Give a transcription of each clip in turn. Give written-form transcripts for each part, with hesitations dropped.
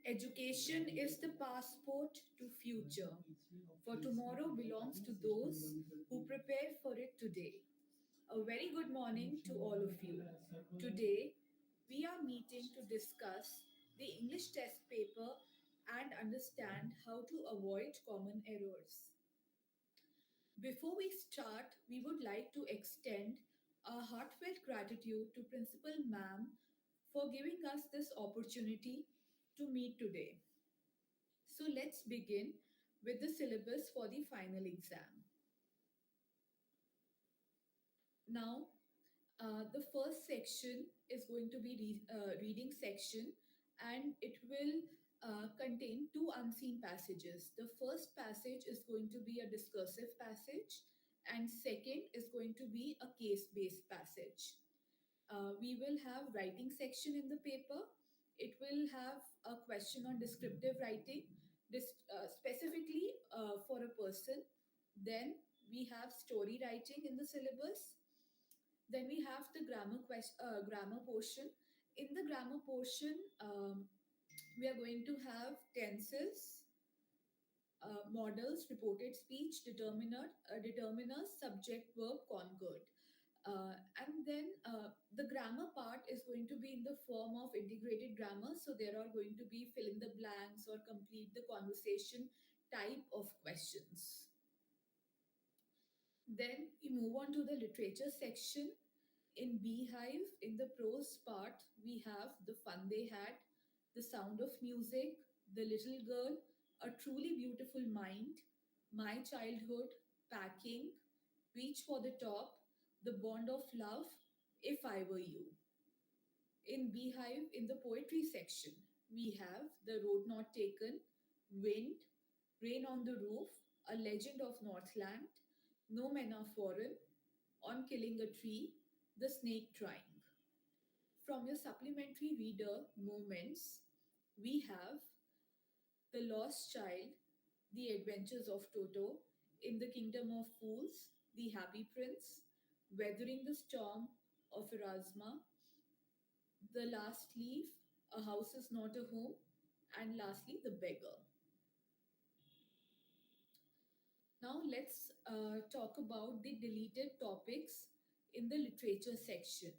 Education is the passport to future, for tomorrow belongs to those who prepare for it today. A very good morning to all of you. Today, we are meeting to discuss the English test paper and understand how to avoid common errors. Before we start, we would like to extend our heartfelt gratitude to Principal Ma'am for giving us this opportunity to meet today. So let's begin with the syllabus for the final exam. Now, the first section is going to be reading section, and it will contain two unseen passages. The first passage is going to be a discursive passage, and second is going to be a case-based passage. We will have writing section in the paper. It will have a question on descriptive writing, specifically for a person. Then we have story writing in the syllabus. Then we have the grammar portion. In the grammar portion, we are going to have tenses, models, reported speech, determiners, subject, verb, concord. And then the grammar part is going to be in the form of integrated grammar. So there are going to be fill in the blanks or complete the conversation type of questions. Then we move on to the literature section. In Beehive, in the prose part, we have The Fun They Had, The Sound of Music, The Little Girl, A Truly Beautiful Mind, My Childhood, Packing, Reach for the Top, The Bond of Love, If I Were You. In Beehive, in the poetry section, we have The Road Not Taken, Wind, Rain on the Roof, A Legend of Northland, No Men Are Foreign, On Killing a Tree, The Snake Trying. From your supplementary reader moments, we have The Lost Child, The Adventures of Toto, In the Kingdom of Fools, The Happy Prince, Weathering the Storm of Erasma, The Last Leaf, A House is Not a Home, and lastly, The Beggar. Now, let's talk about the deleted topics in the literature section.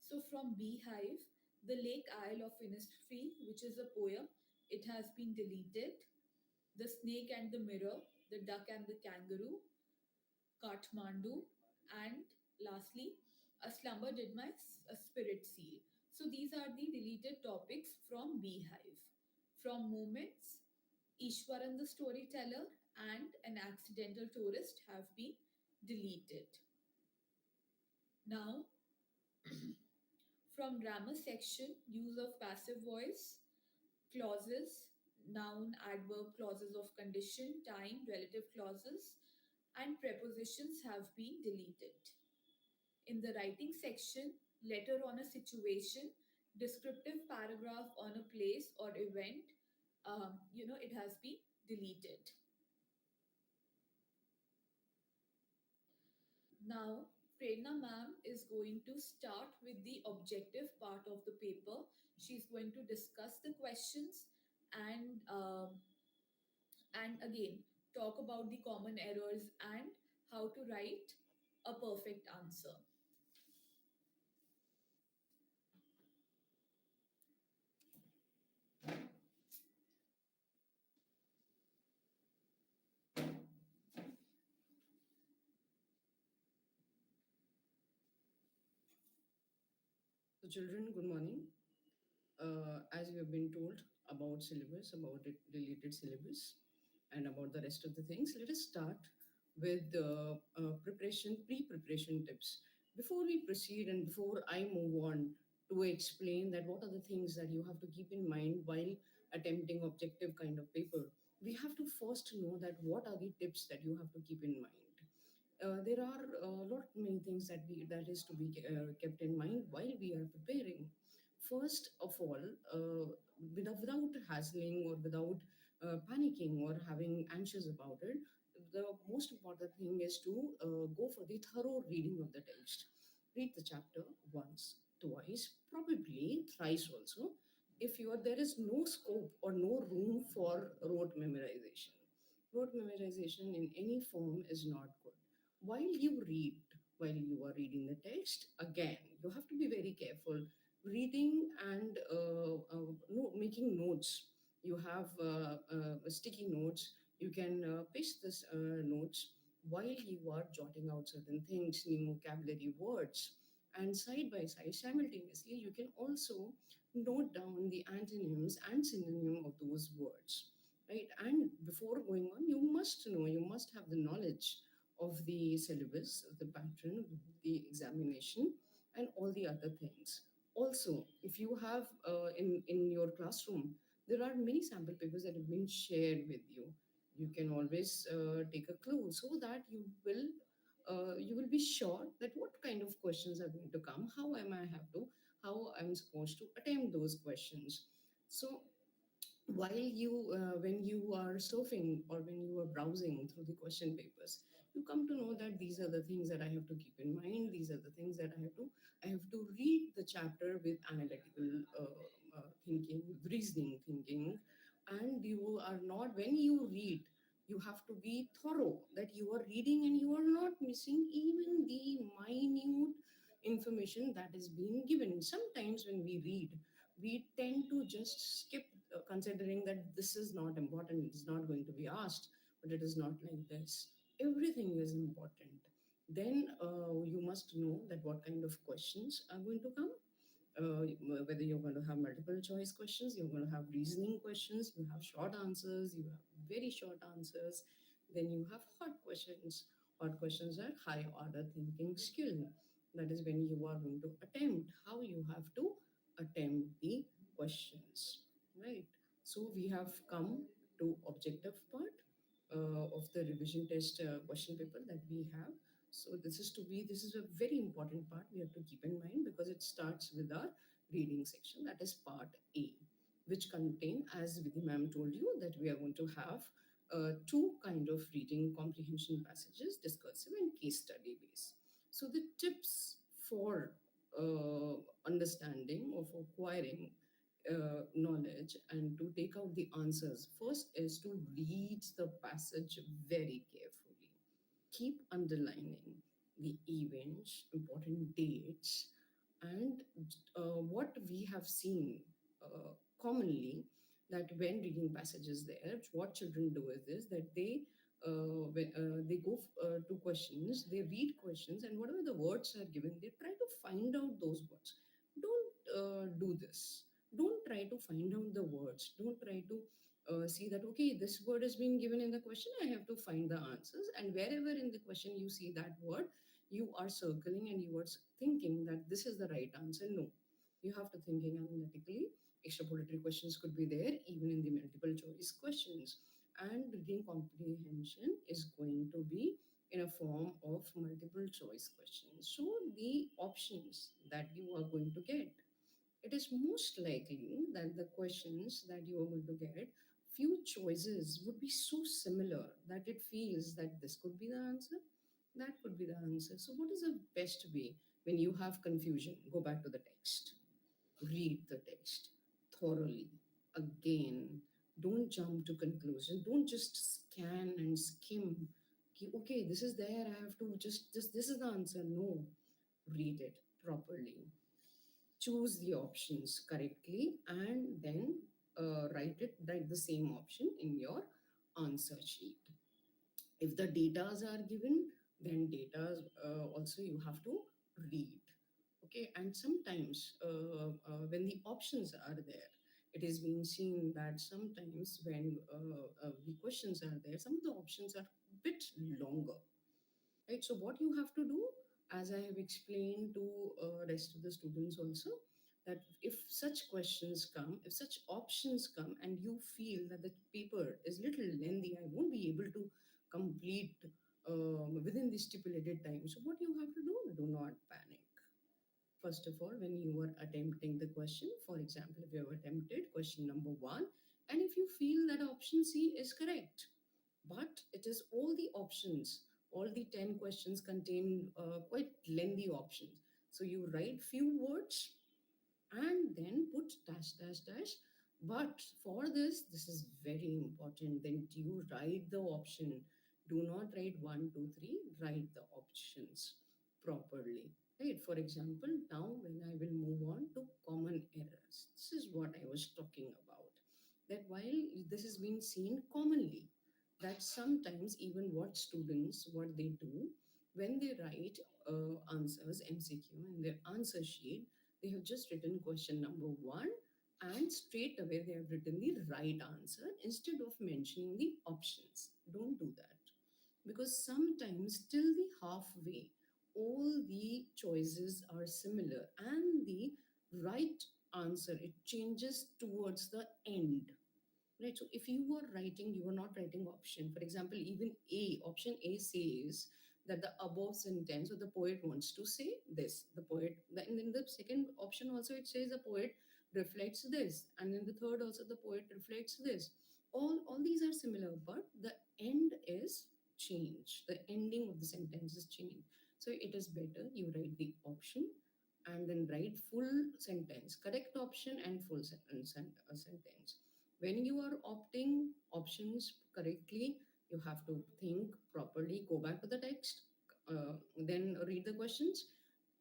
So, from Beehive, The Lake Isle of Innisfree, which is a poem, it has been deleted. The Snake and the Mirror, The Duck and the Kangaroo, Kathmandu, and lastly, A Slumber Did a Spirit Seal. So these are the deleted topics from Beehive. From Moments, Ishwaran the Storyteller and An Accidental Tourist have been deleted. Now, from grammar section, use of passive voice, clauses, noun, adverb, clauses of condition, time, relative clauses, and prepositions have been deleted. In the writing section, letter on a situation, descriptive paragraph on a place or event, it has been deleted. Now, Prerna ma'am is going to start with the objective part of the paper. She's going to discuss the questions and again talk about the common errors and how to write a perfect answer. So, children, good morning. As you have been told about syllabus, about it, deleted syllabus, and about the rest of the things, let us start with the pre-preparation tips. Before we proceed and before I move on to explain that what are the things that you have to keep in mind while attempting objective kind of paper, we have to first know that what are the tips that you have to keep in mind. There are a lot many things that is to be kept in mind while we are preparing. First of all, without hassling or without panicking or having anxious about it, the most important thing is to go for the thorough reading of the text. Read the chapter once, twice, probably thrice also. if you are, there is no scope or no room for rote memorization. Rote memorization in any form is not good. While you read, while you are reading the text, again, you have to be very careful. Reading and no, making notes. You have sticky notes. You can paste this notes while you are jotting out certain things, new vocabulary words. And side by side, simultaneously, you can also note down the antonyms and synonym of those words, right? And before going on, you must know, you must have the knowledge of the syllabus, of the pattern, the examination, and all the other things. Also, if you have in your classroom, there are many sample papers that have been shared with you. You can always take a clue so that you will be sure that what kind of questions are going to come, how I'm supposed to attempt those questions. So while when you are surfing or when you are browsing through the question papers, you come to know that these are the things that I have to keep in mind. These are the things that I have to read the chapter with analytical thinking, with reasoning thinking. And you are not, when you read, you have to be thorough, that you are reading and you are not missing even the minute information that is being given. Sometimes when we read, we tend to just skip, considering that this is not important, it's not going to be asked. But it is not like this. Everything is important. Then you must know that what kind of questions are going to come. Whether you're going to have multiple choice questions, you're going to have reasoning questions, you have short answers, you have very short answers, then you have hard questions. Hard questions are high order thinking skill. That is when you are going to attempt, how you have to attempt the questions, right? So we have come to objective part of the revision test question paper that we have. So this is a very important part we have to keep in mind, because it starts with our reading section, that is part A, which contain, as Vidhi ma'am told you, that we are going to have two kind of reading comprehension passages, discursive and case study based. So the tips for understanding or for acquiring knowledge and to take out the answers, first is to read the passage very carefully. Keep underlining the events, important dates, and what we have seen commonly, that when reading passages there, what children do is this, that they go to questions, they read questions, and whatever the words are given, they try to find out those words. Don't do this. Don't try to find out the words. Don't try to see that, okay, this word is being given in the question, I have to find the answers. And wherever in the question you see that word, you are circling and you are thinking that this is the right answer. No, you have to thinking analytically. Extrapolatory questions could be there even in the multiple choice questions. And reading comprehension is going to be in a form of multiple choice questions. So the options that you are going to get, it is most likely that the questions that you are going to get, few choices would be so similar that it feels that this could be the answer, that could be the answer. So what is the best way when you have confusion? Go back to the text, read the text thoroughly again. Don't jump to conclusion, don't just scan and skim. Okay, this is there, I have to just this is the answer. No, read it properly, choose the options correctly, and then write the same option in your answer sheet. If the datas are given, then data also you have to read. Okay, and sometimes when the options are there, it is being seen that sometimes when the questions are there, some of the options are bit longer, right? So what you have to do, as I have explained to rest of the students also, that if such questions come, if such options come, and you feel that the paper is little lengthy, I won't be able to complete within the stipulated time, so what you have to do, do not panic. First of all, when you are attempting the question, for example, if you have attempted question number one, and if you feel that option C is correct, but it is all the options, all the 10 questions contain quite lengthy options. So you write few words and then put dash dash dash. But for this is very important. Then you write the option. Do not write 1 2 3, write the options properly. Right? For example, now when I will move on to common errors, this is what I was talking about. That while this has been seen commonly, that sometimes even what they do when they write answers MCQ in their answer sheet, they have just written question number one, and straight away they have written the right answer instead of mentioning the options. Don't do that, because sometimes till the halfway all the choices are similar and the right answer it changes towards the end. Right. So if you are writing, you are not writing option. For example, even option A says that the above sentence or the poet wants to say this. And in the second option also it says the poet reflects this. And in the third also the poet reflects this. All these are similar, but the end is changed. The ending of the sentence is changed. So it is better you write the option and then write full sentence, correct option and full sentence. When you are opting options correctly, you have to think properly, go back to the text, then read the questions,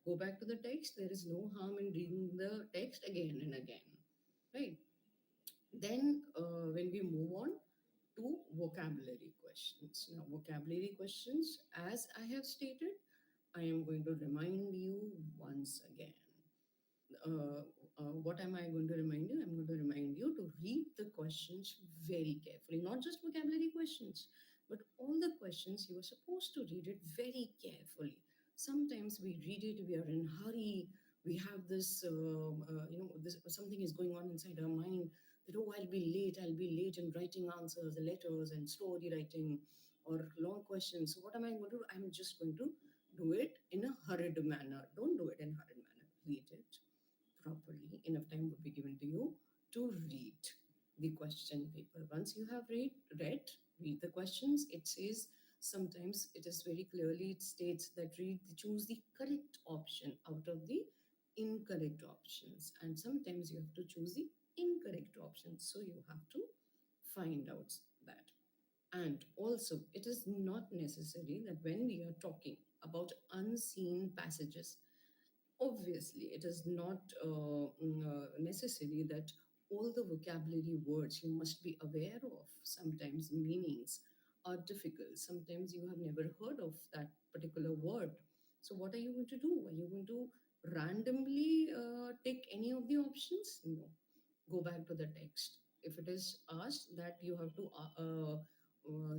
go back to the text. There is no harm in reading the text again and again, right? Then when we move on to vocabulary questions. Now vocabulary questions, as I have stated, I am going to remind you once again. uh, what am I going to remind you? I'm going to remind you to read the questions very carefully, not just vocabulary questions, but all the questions you are supposed to read it very carefully. Sometimes we read it, we are in hurry, we have this, this something is going on inside our mind that oh, I'll be late in writing answers, letters, and story writing, or long questions. So what am I going to do? I'm just going to do it in a hurried manner. Don't do it in a hurried manner. Read it properly. Enough time would be given to you to read the question paper. Once you have read the questions. It says sometimes it is very clearly it states that choose the correct option out of the incorrect options, and sometimes you have to choose the incorrect options. So you have to find out that. And also, it is not necessary that when we are talking about unseen passages, obviously, it is not necessary that all the vocabulary words you must be aware of. Sometimes meanings are difficult. Sometimes you have never heard of that particular word. So, what are you going to do? Are you going to randomly take any of the options? No. Go back to the text. If it is asked that you have to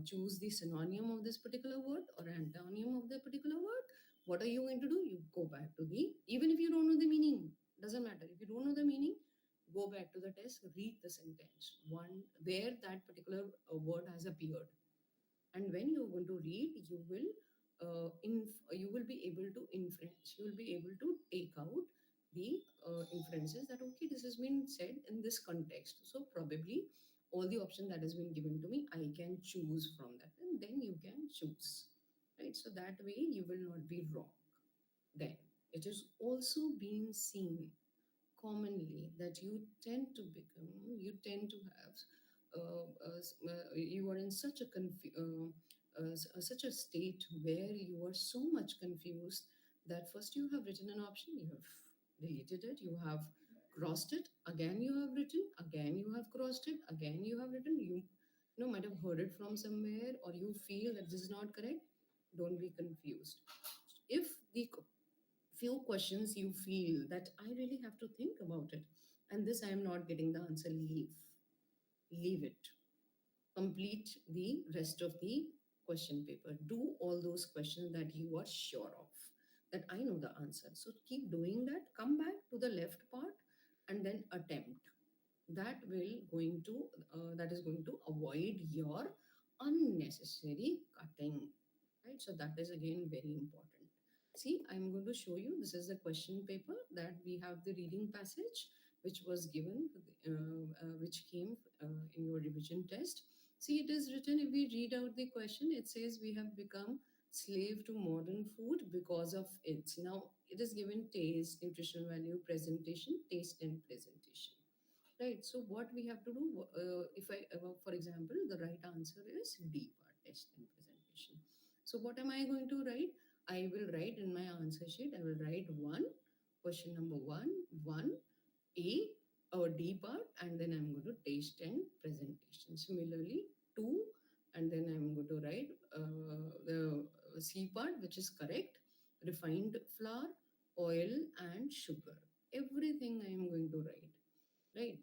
choose the synonym of this particular word or antonym of the particular word, what are you going to do? You go back to the, even if you don't know the meaning, doesn't matter. If you don't know the meaning, go back to the text, read the sentence, one where that particular word has appeared. And when you're going to read, you will be able to inference, you will be able to take out the inferences that okay, this has been said in this context, so probably all the option that has been given to me, I can choose from that, and then you can choose, right? So that way you will not be wrong. Then it is also being seen commonly that you tend to have you are in such a such a state where you are so much confused that first you have written an option, you have deleted it, you have crossed it, again you have written, again you have crossed it, again you have written. You might have heard it from somewhere, or you feel that this is not correct. Don't be confused. If the few questions you feel that I really have to think about it, and this I am not getting the answer, leave it. Complete the rest of the question paper. Do all those questions that you are sure of, that I know the answer. So keep doing that. Come back to the left part and then attempt. That is going to avoid your unnecessary cutting, right? So that is again very important. See, I'm going to show you, this is the question paper that we have, the reading passage which was given which came in your revision test. See, it is written, if we read out the question, it says we have become slave to modern food because of it. Now, it is given taste, nutritional value, presentation, taste, and presentation. Right. So, what we have to do, if I, for example, the right answer is D part, test and presentation. So, what am I going to write? I will write in my answer sheet, I will write one, question number one, A or D part, and then I'm going to taste and presentation. Similarly, two, and then I'm going to write the C part, which is correct, refined flour, oil, and sugar. Everything I am going to write, right?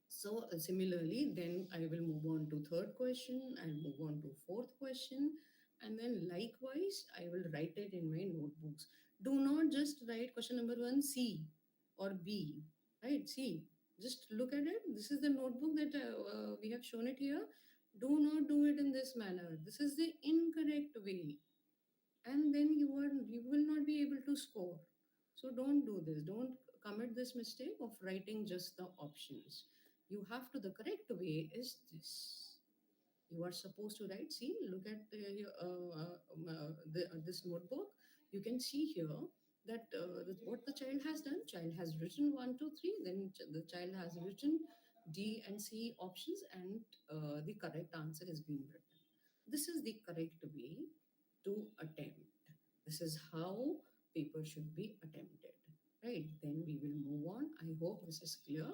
So similarly, then I will move on to third question, I'll move on to fourth question, and then likewise I will write it in my notebooks. Do not just write question number one C or B, right? See, just look at it. This is the notebook that we have shown it here. Do not do it in this manner. This is the incorrect way, and then you will not be able to score. So don't do this. Don't commit this mistake of writing just the options. You have to, the correct way is this. You are supposed to write, see, look at this notebook. You can see here that what the child has done. Child has written 1 2 3, then the child has written D and C options, and the correct answer is being written. This is the correct way to attempt. This is how paper should be attempted, right? Then we will move on. I hope this is clear,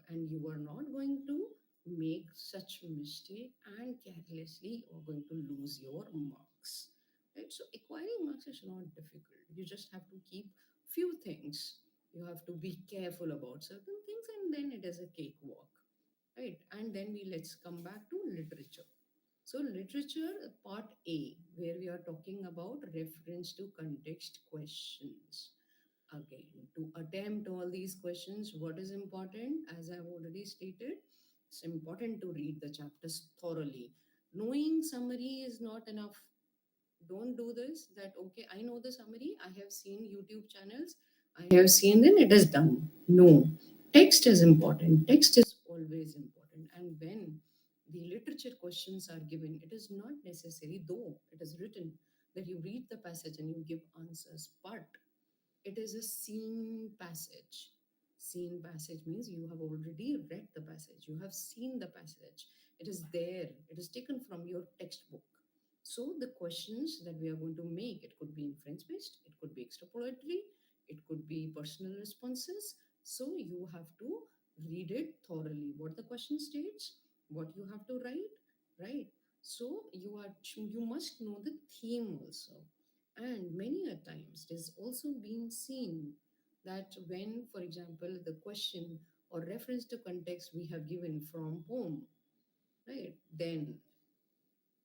and you are not going to make such mistake and carelessly are going to lose your marks, right? So acquiring marks is not difficult. You just have to keep few things. You have to be careful about certain things, and then it is a cakewalk, right? And then we let's come back to literature. So, literature part A, where we are talking about reference to context questions. Again, to attempt all these questions, what is important? As I've already stated, it's important to read the chapters thoroughly. Knowing summary is not enough. Don't do this that, okay, I know the summary, I have seen YouTube channels, I have seen, then it is done. No, text is important. Text is always important. And when the literature questions are given, it is not necessary, though it is written, that you read the passage and you give answers, but it is a seen passage. Seen passage means you have already read the passage, you have seen the passage. It is there, it is taken from your textbook. So, the questions that we are going to make, it could be inference based, it could be extrapolatory, it could be personal responses. So, you have to read it thoroughly. What the question states, what you have to write, right? So, you must know the theme also. And many a times it is also been seen that when, for example, the question or reference to context we have given from poem, right, then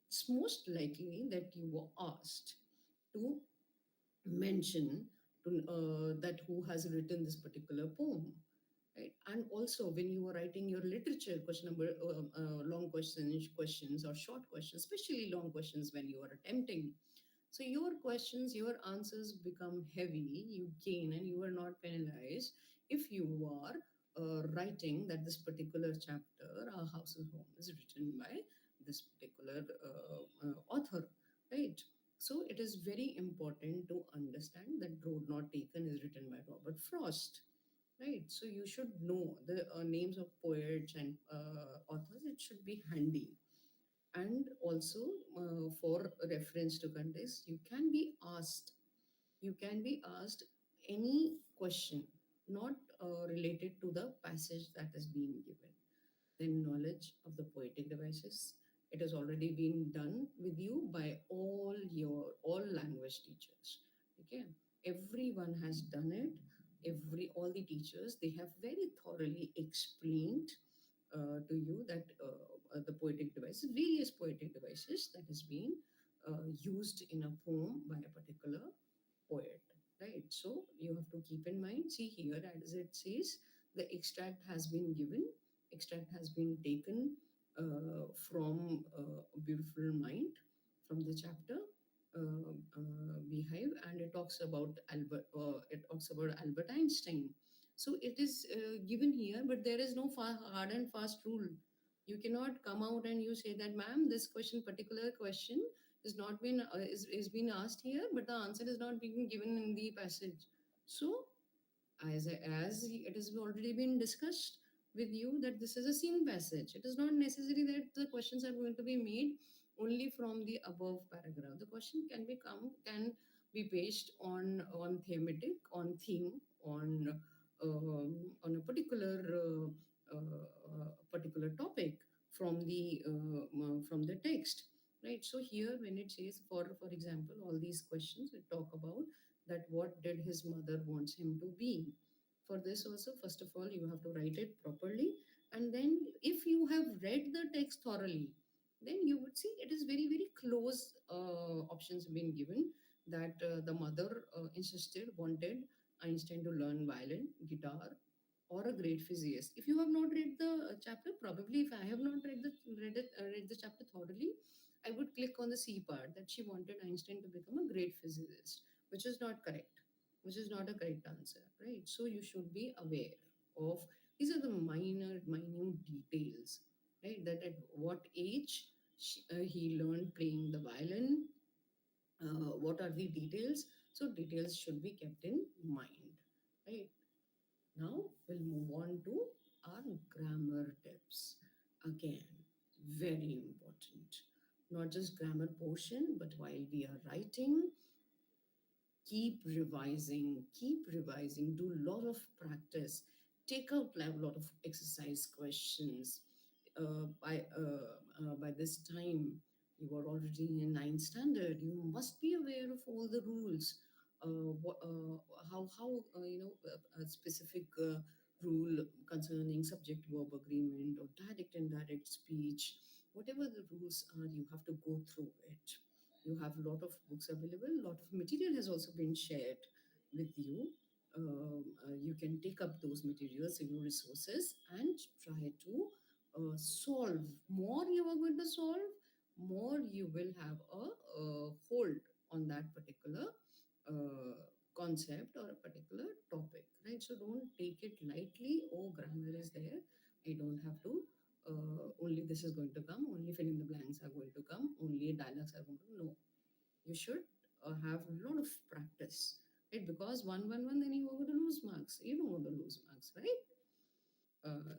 it's most likely that you were asked to mention to, that who has written this particular poem, right? And also when you are writing your literature question number, long questions or short questions, especially long questions when you are attempting, so your questions, your answers become heavy, you gain, and you are not penalized if you are writing that this particular chapter, Our House is Home, is written by this particular author, right? So it is very important to understand that Road Not Taken is written by Robert Frost, right? So you should know the names of poets and authors, it should be handy. And also, for reference to context, you can be asked any question not related to the passage that is being given. Then knowledge of the poetic devices, it has already been done with you by all language teachers, okay? Everyone has done it. All the teachers, they have very thoroughly explained to you that the poetic devices, various poetic devices that is being used in a poem by a particular poet, right? So you have to keep in mind, see here, as it says, the extract has been taken from a beautiful mind, from the chapter Beehive, and it talks about Albert Einstein. So it is given here, but there is no hard and fast rule. You cannot come out and you say that, ma'am, this question, particular question, is not been is being asked here, but the answer is not being given in the passage. So as it has already been discussed with you that this is a scene passage, it is not necessary that the questions are going to be made only from the above paragraph. The question can be based on thematic, on theme, on a particular topic from the text, right? So here when it says, for example, all these questions we talk about that what did his mother wants him to be. For this also, first of all, you have to write it properly, and then if you have read the text thoroughly, then you would see it is very very close options have been given, that the mother wanted Einstein to learn violin, guitar, or a great physicist. If you have not read the chapter, probably if I have not read the chapter thoroughly, I would click on the C part that she wanted Einstein to become a great physicist, which is not correct, which is not a correct answer, right? So you should be aware of these are the minute details, right? That at what age he learned playing the violin, what are the details? So details should be kept in mind, right? Now we'll move on to our grammar tips. Again, very important. Not just grammar portion, but while we are writing, keep revising, do a lot of practice, take out a lot of exercise questions. By this time, you are already in ninth standard. You must be aware of all the rules. How a specific rule concerning subject verb agreement or direct indirect speech, whatever the rules are, you have to go through it. You have a lot of books available, a lot of material has also been shared with you. You can take up those materials in your resources and try to solve. More you are going to solve, more you will have a hold on that particular uh, concept or a particular topic, right? So don't take it lightly. Oh, grammar is there, I don't have to only this is going to come, only fill in the blanks are going to come, only dialogues are going to, no. You should have a lot of practice, right? Because one, then you are going to lose marks. You don't want to lose marks, right?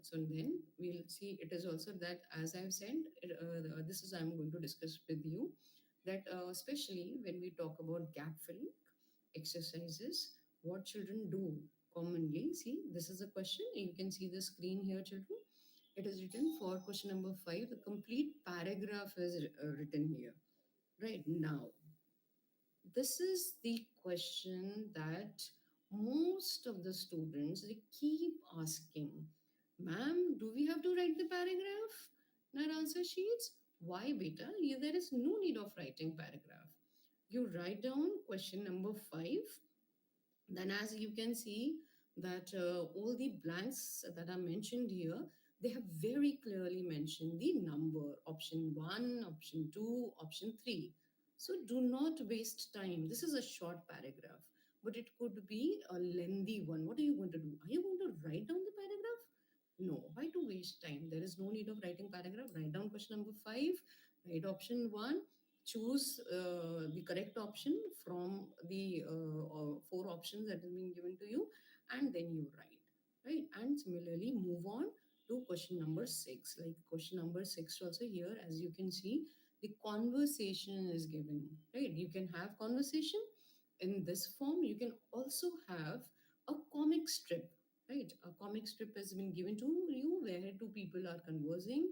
So then we'll see. It is also that, as I've said, this is I'm going to discuss with you that especially when we talk about gap filling exercises, what children do commonly. See, this is a question. You can see the screen here, children. It is written for question number 5. The complete paragraph is written here. Right now, this is the question that most of the students they keep asking. Ma'am, do we have to write the paragraph in our answer sheets? Why, beta? There is no need of writing paragraph. You write down question number 5, then as you can see that all the blanks that are mentioned here, they have very clearly mentioned the number, option 1, option 2, option 3. So do not waste time. This is a short paragraph, but it could be a lengthy one. What are you going to do? Are you going to write down the paragraph? No. Why to waste time? There is no need of writing paragraph. Write down question number 5, write option 1, choose the correct option from the 4 options that has been given to you, and then you write, right? And similarly move on to question number 6. Like question number 6 also, here as you can see, the conversation is given, right? You can have conversation in this form. You can also have a comic strip, right? A comic strip has been given to you where two people are conversing,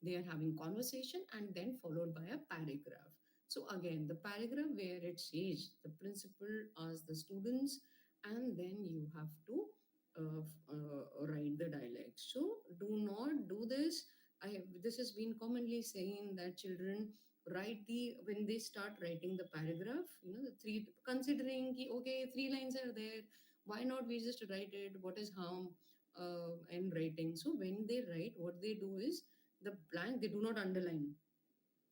they are having conversation, and then followed by a paragraph. So again, the paragraph where it says the principal asks the students, and then you have to write the dialect. So do not do this. This has been commonly saying that children write the when they start writing the paragraph, the three, considering okay, 3 lines are there, why not we just write it, what is harm in writing. So when they write, what they do is the blank they do not underline.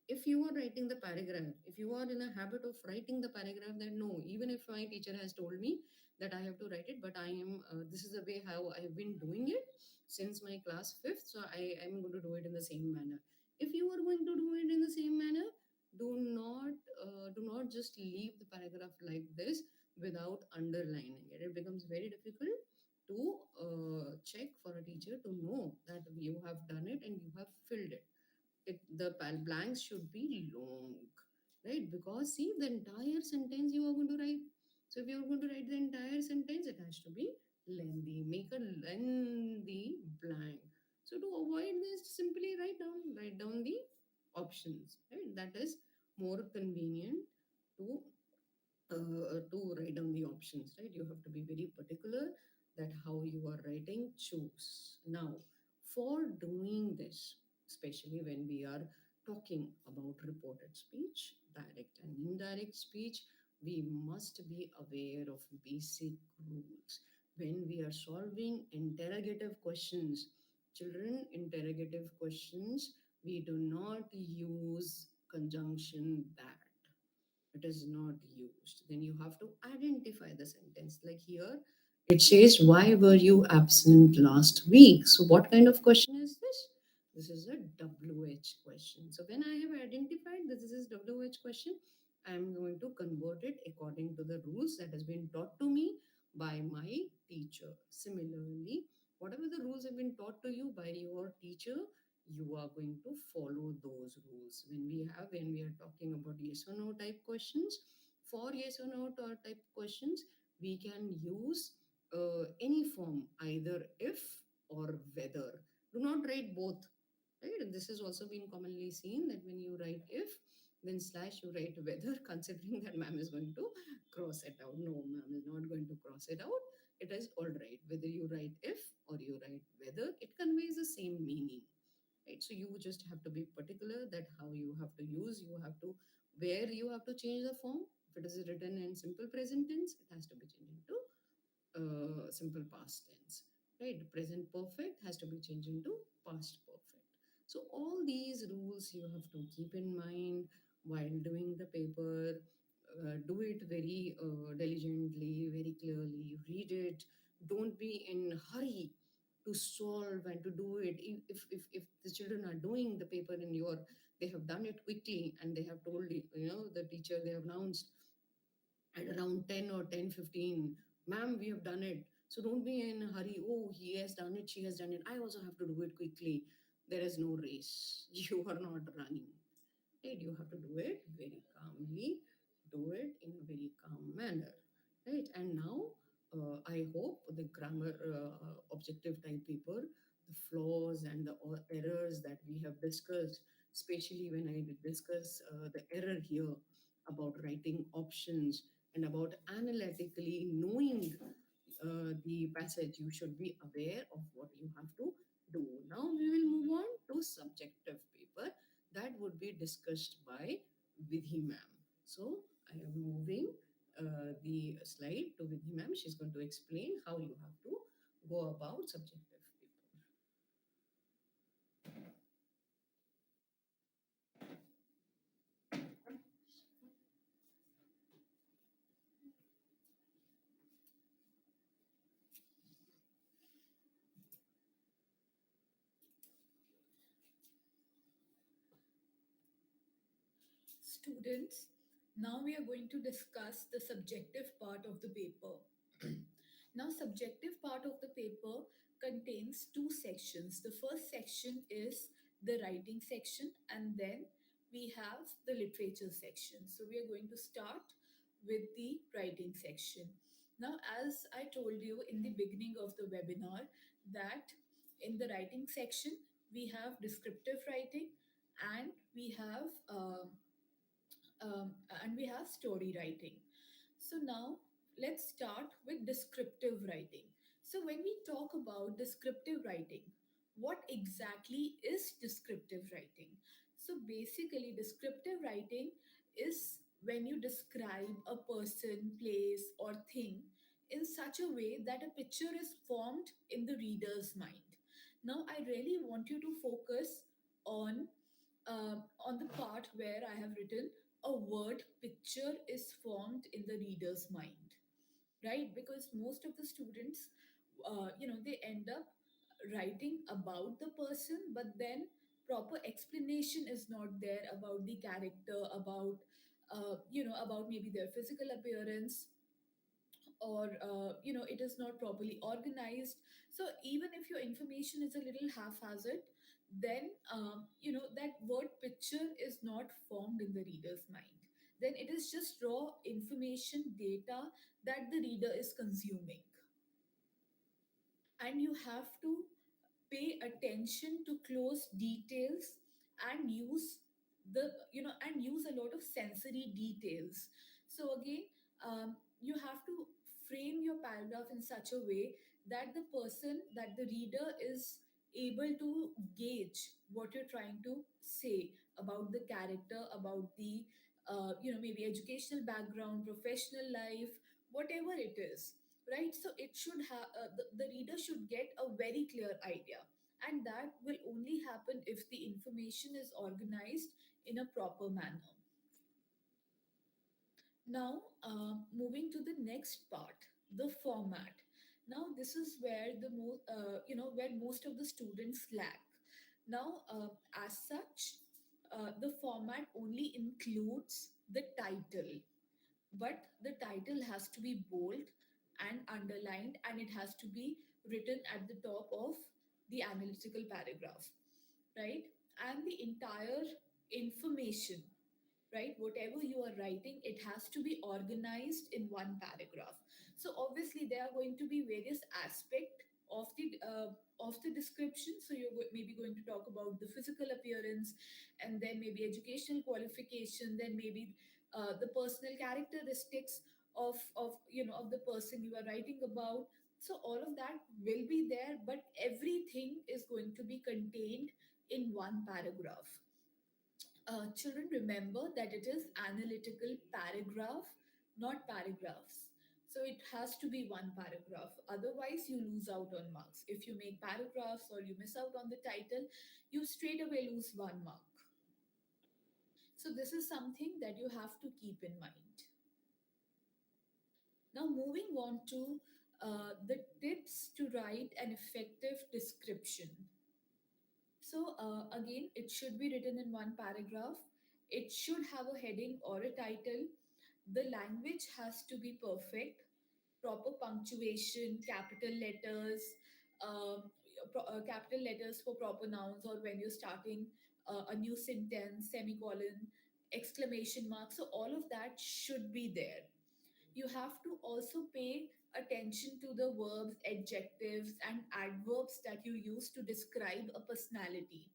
If you are writing the paragraph, if you are in a habit of writing the paragraph, then no, even if my teacher has told me that I have to write it, but I am this is the way how I have been doing it since my class 5th, so I am going to do it in the same manner. If you are going to do it in the same manner, Do not just leave the paragraph like this without underlining it. It becomes very difficult to check for a teacher to know that you have done it and you have filled it. Blanks should be long, right? Because see, the entire sentence you are going to write. So if you are going to write the entire sentence, it has to be lengthy. Make a lengthy blank. So to avoid this, simply write down the options, right? That is more convenient to to write down the options, right? You have to be very particular that how you are writing, choose. Now, for doing this, especially when we are talking about reported speech, direct and indirect speech, we must be aware of basic rules. When we are solving interrogative questions, children, interrogative questions, we do not use conjunction that, it is not used. Then you have to identify the sentence. Like here, it says, why were you absent last week? So, what kind of question is this? This is a WH question. So, when I have identified that this is WH question, I am going to convert it according to the rules that has been taught to me by my teacher. Similarly, whatever the rules have been taught to you by your teacher, you are going to follow those rules. When we are talking about yes or no type questions, for yes or no type questions, we can use any form, either if or whether. Do not write both, right? And this has also been commonly seen that when you write if, then slash you write whether, considering that ma'am is going to cross it out. No, ma'am is not going to cross it out. It is all right whether you write if or you write whether, it conveys the same meaning, right? So you just have to be particular that how you have to use, you have to, where you have to change the form. If it is written in simple present tense, it has to be changed into simple past tense, right? Present perfect has to be changed into past perfect. So all these rules you have to keep in mind while doing the paper. Do it very diligently, very clearly, read it. Don't be in hurry to solve and to do it. If the children are doing the paper in your, they have done it quickly and they have told the teacher, they have announced at around 10 or 10:15, ma'am, we have done it. So don't be in a hurry. Oh, he has done it, she has done it, I also have to do it quickly. There is no race. You are not running, right? You have to do it very calmly, do it in a very calm manner, right? And now, I hope the grammar objective type paper, the flaws and the errors that we have discussed, especially when I did discuss the error here about writing options and about analytically knowing the passage, you should be aware of what you have to do. Now we will move on to subjective paper that would be discussed by Vidhi ma'am. So I am moving the slide to Vidhi ma'am. She's going to explain how you have to go about subjective paper. Students, now we are going to discuss the subjective part of the paper. Now, subjective part of the paper contains two sections. The first section is the writing section, and then we have the literature section. So we are going to start with the writing section. Now, as I told you in the beginning of the webinar, that in the writing section we have descriptive writing, and we have and we have story writing. So now let's start with descriptive writing. So when we talk about descriptive writing, what exactly is descriptive writing? So basically, descriptive writing is when you describe a person, place, or thing in such a way that a picture is formed in the reader's mind. Now, I really want you to focus on on the part where I have written a word picture is formed in the reader's mind, right? Because most of the students, they end up writing about the person, but then proper explanation is not there about the character, about about maybe their physical appearance, or it is not properly organized. So even if your information is a little haphazard, then that word picture is not formed in the reader's mind. Then it is just raw information data that the reader is consuming, and you have to pay attention to close details, and use a lot of sensory details. So again, you have to frame your paragraph in such a way that the reader is able to gauge what you're trying to say about the character, about the maybe educational background, professional life, whatever it is, right? So it should have the reader should get a very clear idea, and that will only happen if the information is organized in a proper manner. Now, moving to the next part, the format. Now, this is where where most of the students lack. Now, as such, the format only includes the title, but the title has to be bold and underlined, and it has to be written at the top of the analytical paragraph, right? And the entire information, right, whatever you are writing, it has to be organized in one paragraph. So obviously there are going to be various aspect of the description. So you're maybe going to talk about the physical appearance, and then maybe educational qualification, then maybe the personal characteristics of the person you are writing about. So all of that will be there, but everything is going to be contained in one paragraph. Children, remember that it is analytical paragraph, not paragraphs. So it has to be one paragraph. Otherwise, you lose out on marks. If you make paragraphs or you miss out on the title, you straight away lose 1 mark. So this is something that you have to keep in mind. Now, moving on to the tips to write an effective description. So, again, it should be written in one paragraph. It should have a heading or a title. The language has to be perfect, proper punctuation, capital letters for proper nouns, or when you're starting a new sentence, semicolon, exclamation mark. So, all of that should be there. You have to also pay attention to the verbs, adjectives, and adverbs that you use to describe a personality.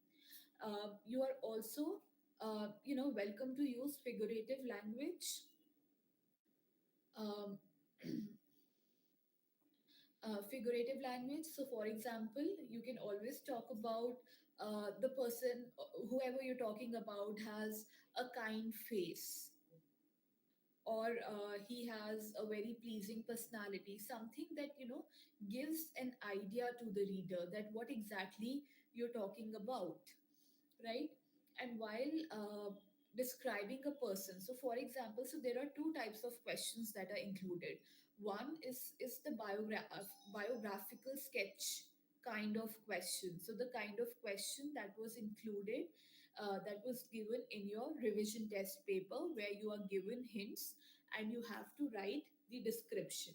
You are also welcome to use figurative language. um, Figurative language. So for example, you can always talk about the person, whoever you're talking about has a kind face, or he has a very pleasing personality, something that gives an idea to the reader that what exactly you're talking about, right? And while describing a person, so for example, so there are two types of questions that are included. One is the biographical sketch kind of question. So the kind of question that was included, that was given in your revision test paper, where you are given hints and you have to write the description.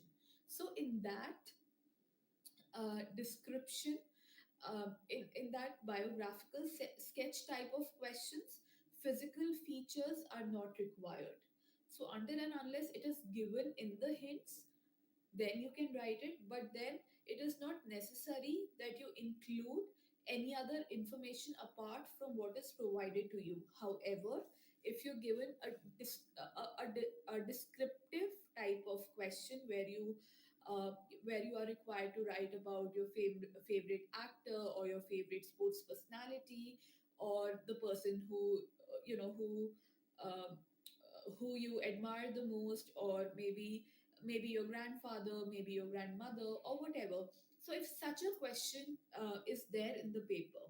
So in that description, in that biographical sketch type of questions, physical features are not required. So until and unless it is given in the hints, then you can write it. But then it is not necessary that you include any other information apart from what is provided to you. However, if you're given a descriptive type of question, where you are required to write about your favorite actor, or your favorite sports personality, or the person who you admire the most, or maybe your grandfather, maybe your grandmother, or whatever. So if such a question is there in the paper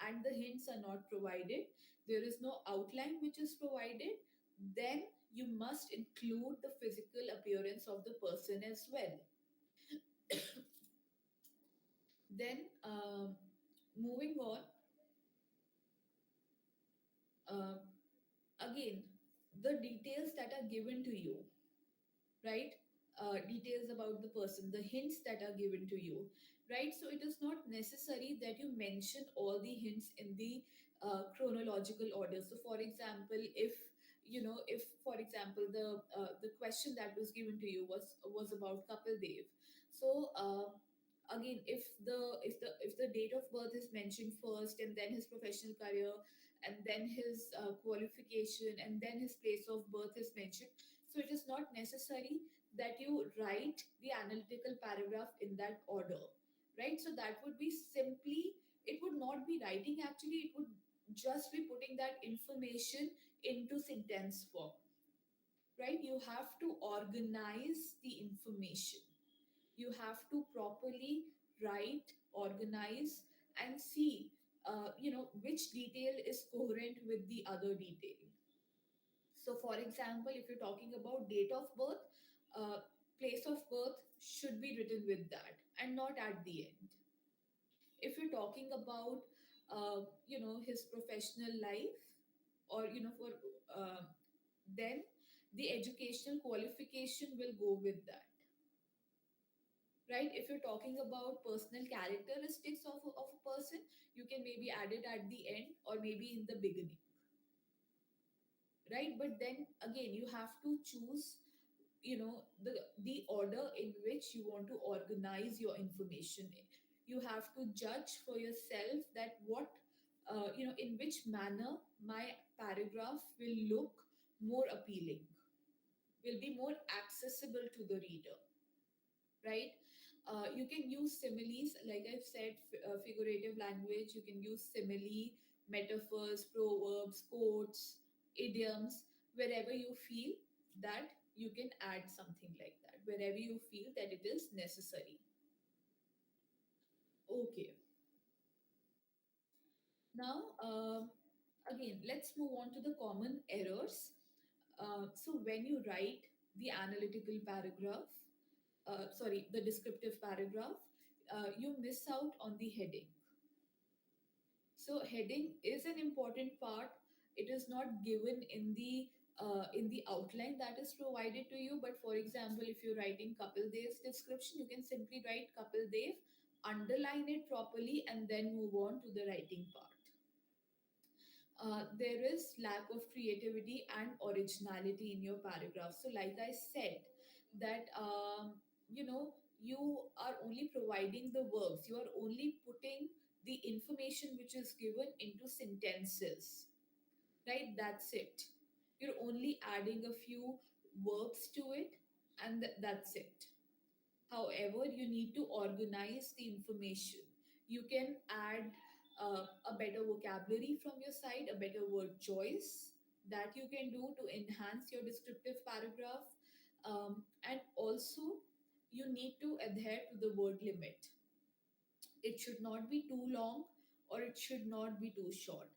and the hints are not provided, there is no outline which is provided, then you must include the physical appearance of the person as well. Then moving on, uh, again, the details that are given to you, right? Details about the person, the hints that are given to you, right? So it is not necessary that you mention all the hints in the chronological order. So, for example, if for example the question that was given to you was about Kapil Dev, so again, if the date of birth is mentioned first, and then his professional career, and then his qualification, and then his place of birth is mentioned, so it is not necessary that you write the analytical paragraph in that order, right? So that would be simply, it would not be writing actually, it would just be putting that information into sentence form, right? You have to organize the information. You have to properly write, organize, and see, which detail is coherent with the other detail. So, for example, if you're talking about date of birth, uh, place of birth should be written with that and not at the end. If you're talking about, his professional life, or for then the educational qualification will go with that, right? If you're talking about personal characteristics of a person, you can maybe add it at the end or maybe in the beginning, right? But then again, you have to choose, the order in which you want to organize your information in. You have to judge for yourself that what, in which manner my paragraph will look more appealing, will be more accessible to the reader, right? You can use similes, like I've said, figurative language. You can use simile, metaphors, proverbs, quotes, idioms, wherever you feel that you can add something like that, wherever you feel that it is necessary. Okay, now again, let's move on to the common errors. So when you write the analytical paragraph, sorry, the descriptive paragraph, you miss out on the heading. So heading is an important part. It is not given in the outline that is provided to you. But for example, if you're writing Kapil Dev's description, you can simply write Kapil Dev, underline it properly, and then move on to the writing part. There is lack of creativity and originality in your paragraph. So, like I said, that you are only providing the verbs. You are only putting the information which is given into sentences, right? That's it. You're only adding a few verbs to it, and that's it. However, you need to organize the information. You can add a better vocabulary from your side, a better word choice that you can do to enhance your descriptive paragraph. And also, you need to adhere to the word limit. It should not be too long or it should not be too short.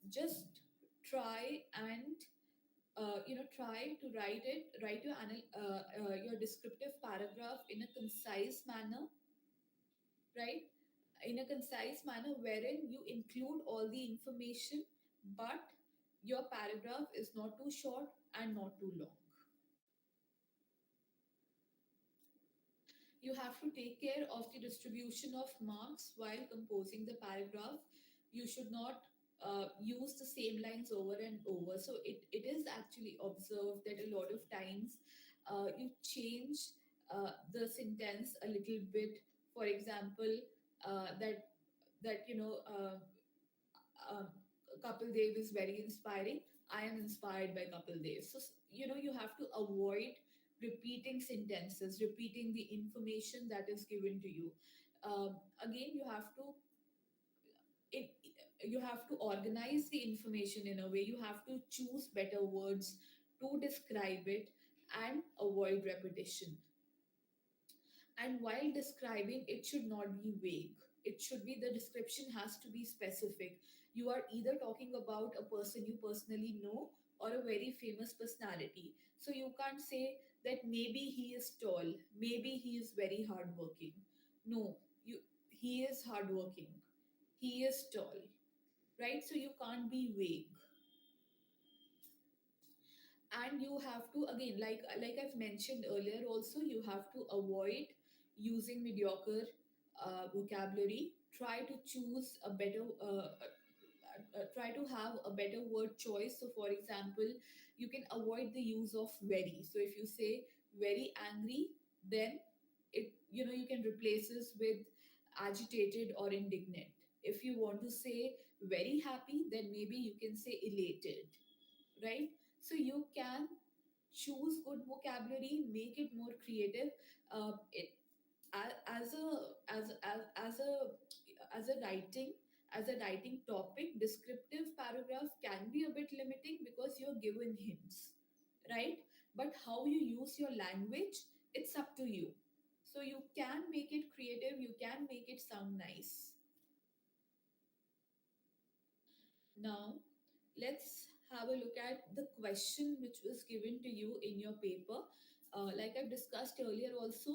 Just try and try to write your descriptive paragraph in a concise manner, right? In a concise manner wherein you include all the information, but your paragraph is not too short and not too long. You have to take care of the distribution of marks while composing the paragraph. You should not use the same lines over and over. So it is actually observed that a lot of times you change the sentence a little bit. For example, that um, Kapil Dev is very inspiring. I am inspired by Kapil Dev. So, you have to avoid repeating sentences, repeating the information that is given to you. Again, it, you have to organize the information in a way. You have to choose better words to describe it and avoid repetition. And while describing, it should not be vague. It should be, the description has to be specific. You are either talking about a person you personally know or a very famous personality. So you can't say that maybe he is tall, maybe he is very hardworking. No, he is hardworking, he is tall, right? So you can't be vague. And you have to, again, like I've mentioned earlier also, you have to avoid using mediocre vocabulary. Try to choose a better try to have a better word choice. So for example, you can avoid the use of very. So if you say very angry, then it, you can replace this with agitated or indignant. If you want to say very happy, then maybe you can say elated, right? So you can choose good vocabulary, make it more creative. It as a as a writing as a writing topic, descriptive paragraph can be a bit limiting because you're given hints, right? But how you use your language, it's up to you. So you can make it creative, you can make it sound nice. Now, let's have a look at the question which was given to you in your paper. Like I've discussed earlier, also,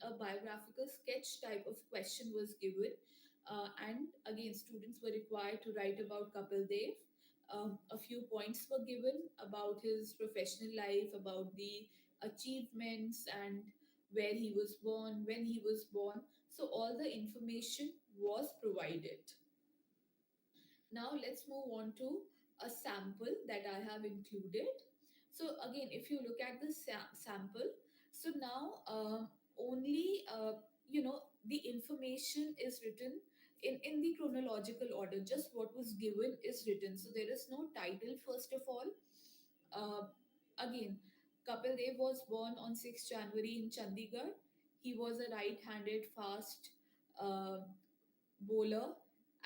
a biographical sketch type of question was given. And again, students were required to write about Kapil Dev. A few points were given about his professional life, about the achievements, and where he was born, when he was born. So, all the information was provided. Now let's move on to a sample that I have included. So again, if you look at the sample, so now only the information is written in the chronological order. Just what was given is written. So there is no title first of all. Uh, Again, Kapil Dev was born on 6th January in Chandigarh. He was a right-handed fast uh, bowler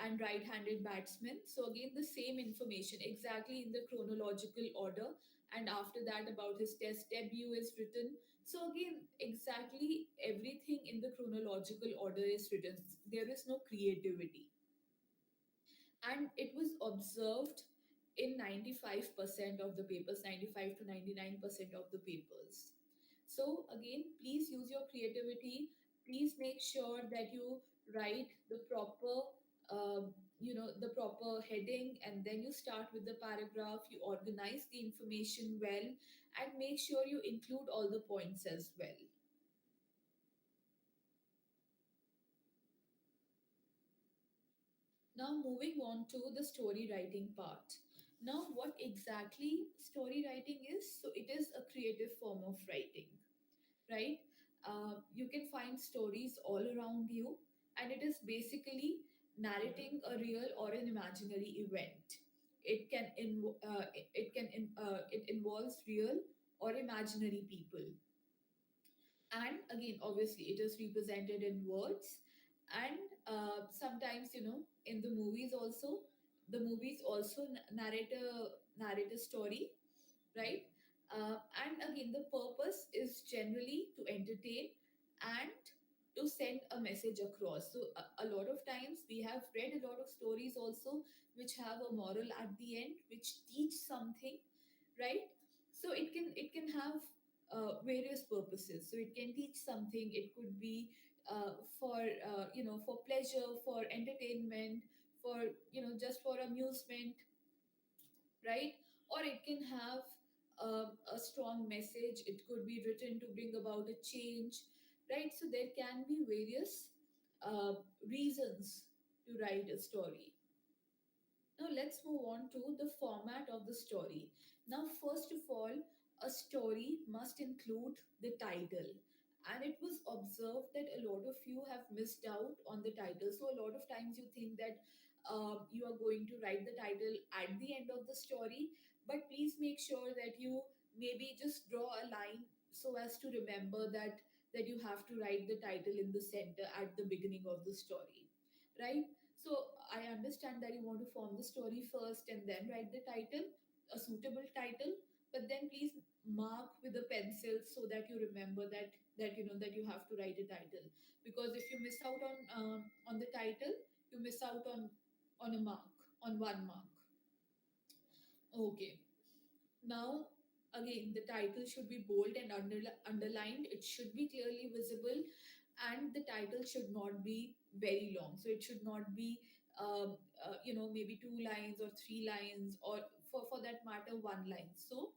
and right-handed batsman. So again, the same information exactly in the chronological order. And after that, about his test debut is written. So again, exactly everything in the chronological order is written. There is no creativity, and it was observed in 95% of the papers, 95 to 99% of the papers. So again, please use your creativity. Please make sure that you write the proper the proper heading, and then you start with the paragraph. You organize the information well, and make sure you include all the points as well. Now, moving on to the story writing part. Now, what exactly story writing is? So, it is a creative form of writing, right? You can find stories all around you, and it is basically narrating a real or an imaginary event. It involves real or imaginary people, and again, obviously, it is represented in words. And sometimes, in the movies also, the movies also narrate a story, right? And again, the purpose is generally to entertain and to send a message across. So a lot of times we have read a lot of stories also which have a moral at the end, which teach something, right? So it can have various purposes. So it can teach something. It could be for pleasure, for entertainment, for just for amusement, right? Or it can have a strong message. It could be written to bring about a change, right? So there can be various reasons to write a story. Now let's move on to the format of the story. Now, first of all, a story must include the title. And it was observed that a lot of you have missed out on the title. So a lot of times you think that you are going to write the title at the end of the story, but please make sure that you maybe just draw a line so as to remember that you have to write the title in the center at the beginning of the story, right? So I understand that you want to form the story first and then write the title, a suitable title, but then please mark with a pencil so that you remember that you have to write a title. Because if you miss out on the title, you miss out on a mark, on one mark. Okay. Now, again, the title should be bold and underlined. It should be clearly visible, and the title should not be very long. So it should not be, maybe 2 lines or 3 lines, or for that matter, 1 line. So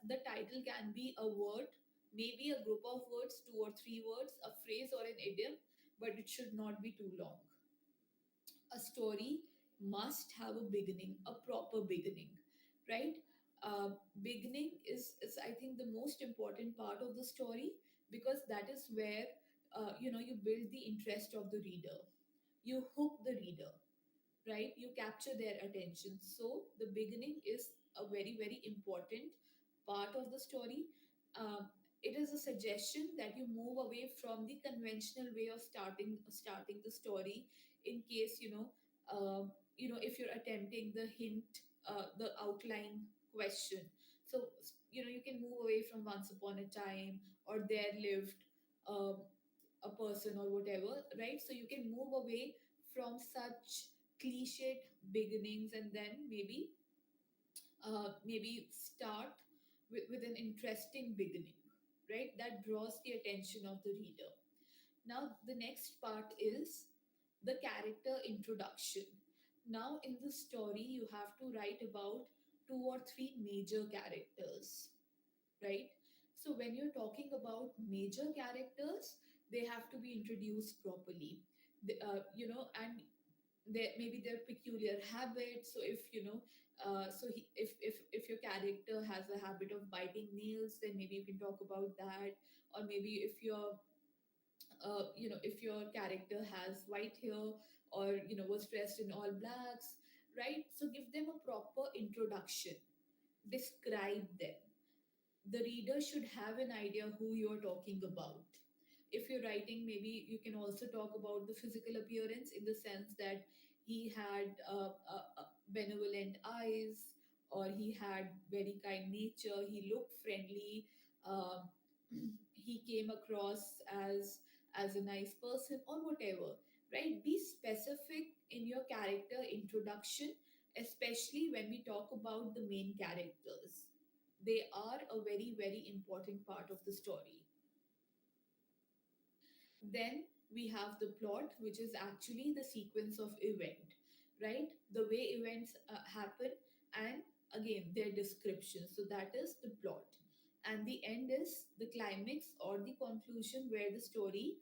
the title can be a word, maybe a group of words, 2 or 3 words, a phrase or an idiom, but it should not be too long. A story must have a beginning, a proper beginning, right? Beginning is I think the most important part of the story, because that is where you build the interest of the reader, you hook the reader, right? You capture their attention. So the beginning is a very, very important part of the story. Um, it is a suggestion that you move away from the conventional way of starting the story. In case if you're attempting the hint, the outline question. So you can move away from once upon a time or there lived um, a person or whatever, right? So you can move away from such cliched beginnings, and then maybe start with an interesting beginning, right? That draws the attention of the reader. Now the next part is the character introduction. Now in the story you have to write about 2 or 3 major characters, right? So when you're talking about major characters, they have to be introduced properly. And maybe their peculiar habits. So if you know so he, if your character has a habit of biting nails, then maybe you can talk about that. Or maybe if your character has white hair, or was dressed in all blacks, right? So give them a proper introduction, describe them. The reader should have an idea who you're talking about. If you're writing, maybe you can also talk about the physical appearance, in the sense that he had benevolent eyes, or he had very kind nature, he looked friendly, um, he came across as a nice person, or whatever, right? Be specific in your character introduction, especially when we talk about the main characters. They are a very, very important part of the story. Then we have the plot, which is actually the sequence of event, right? The way events happen, and again their description. So that is the plot. And the end is the climax or the conclusion, where the story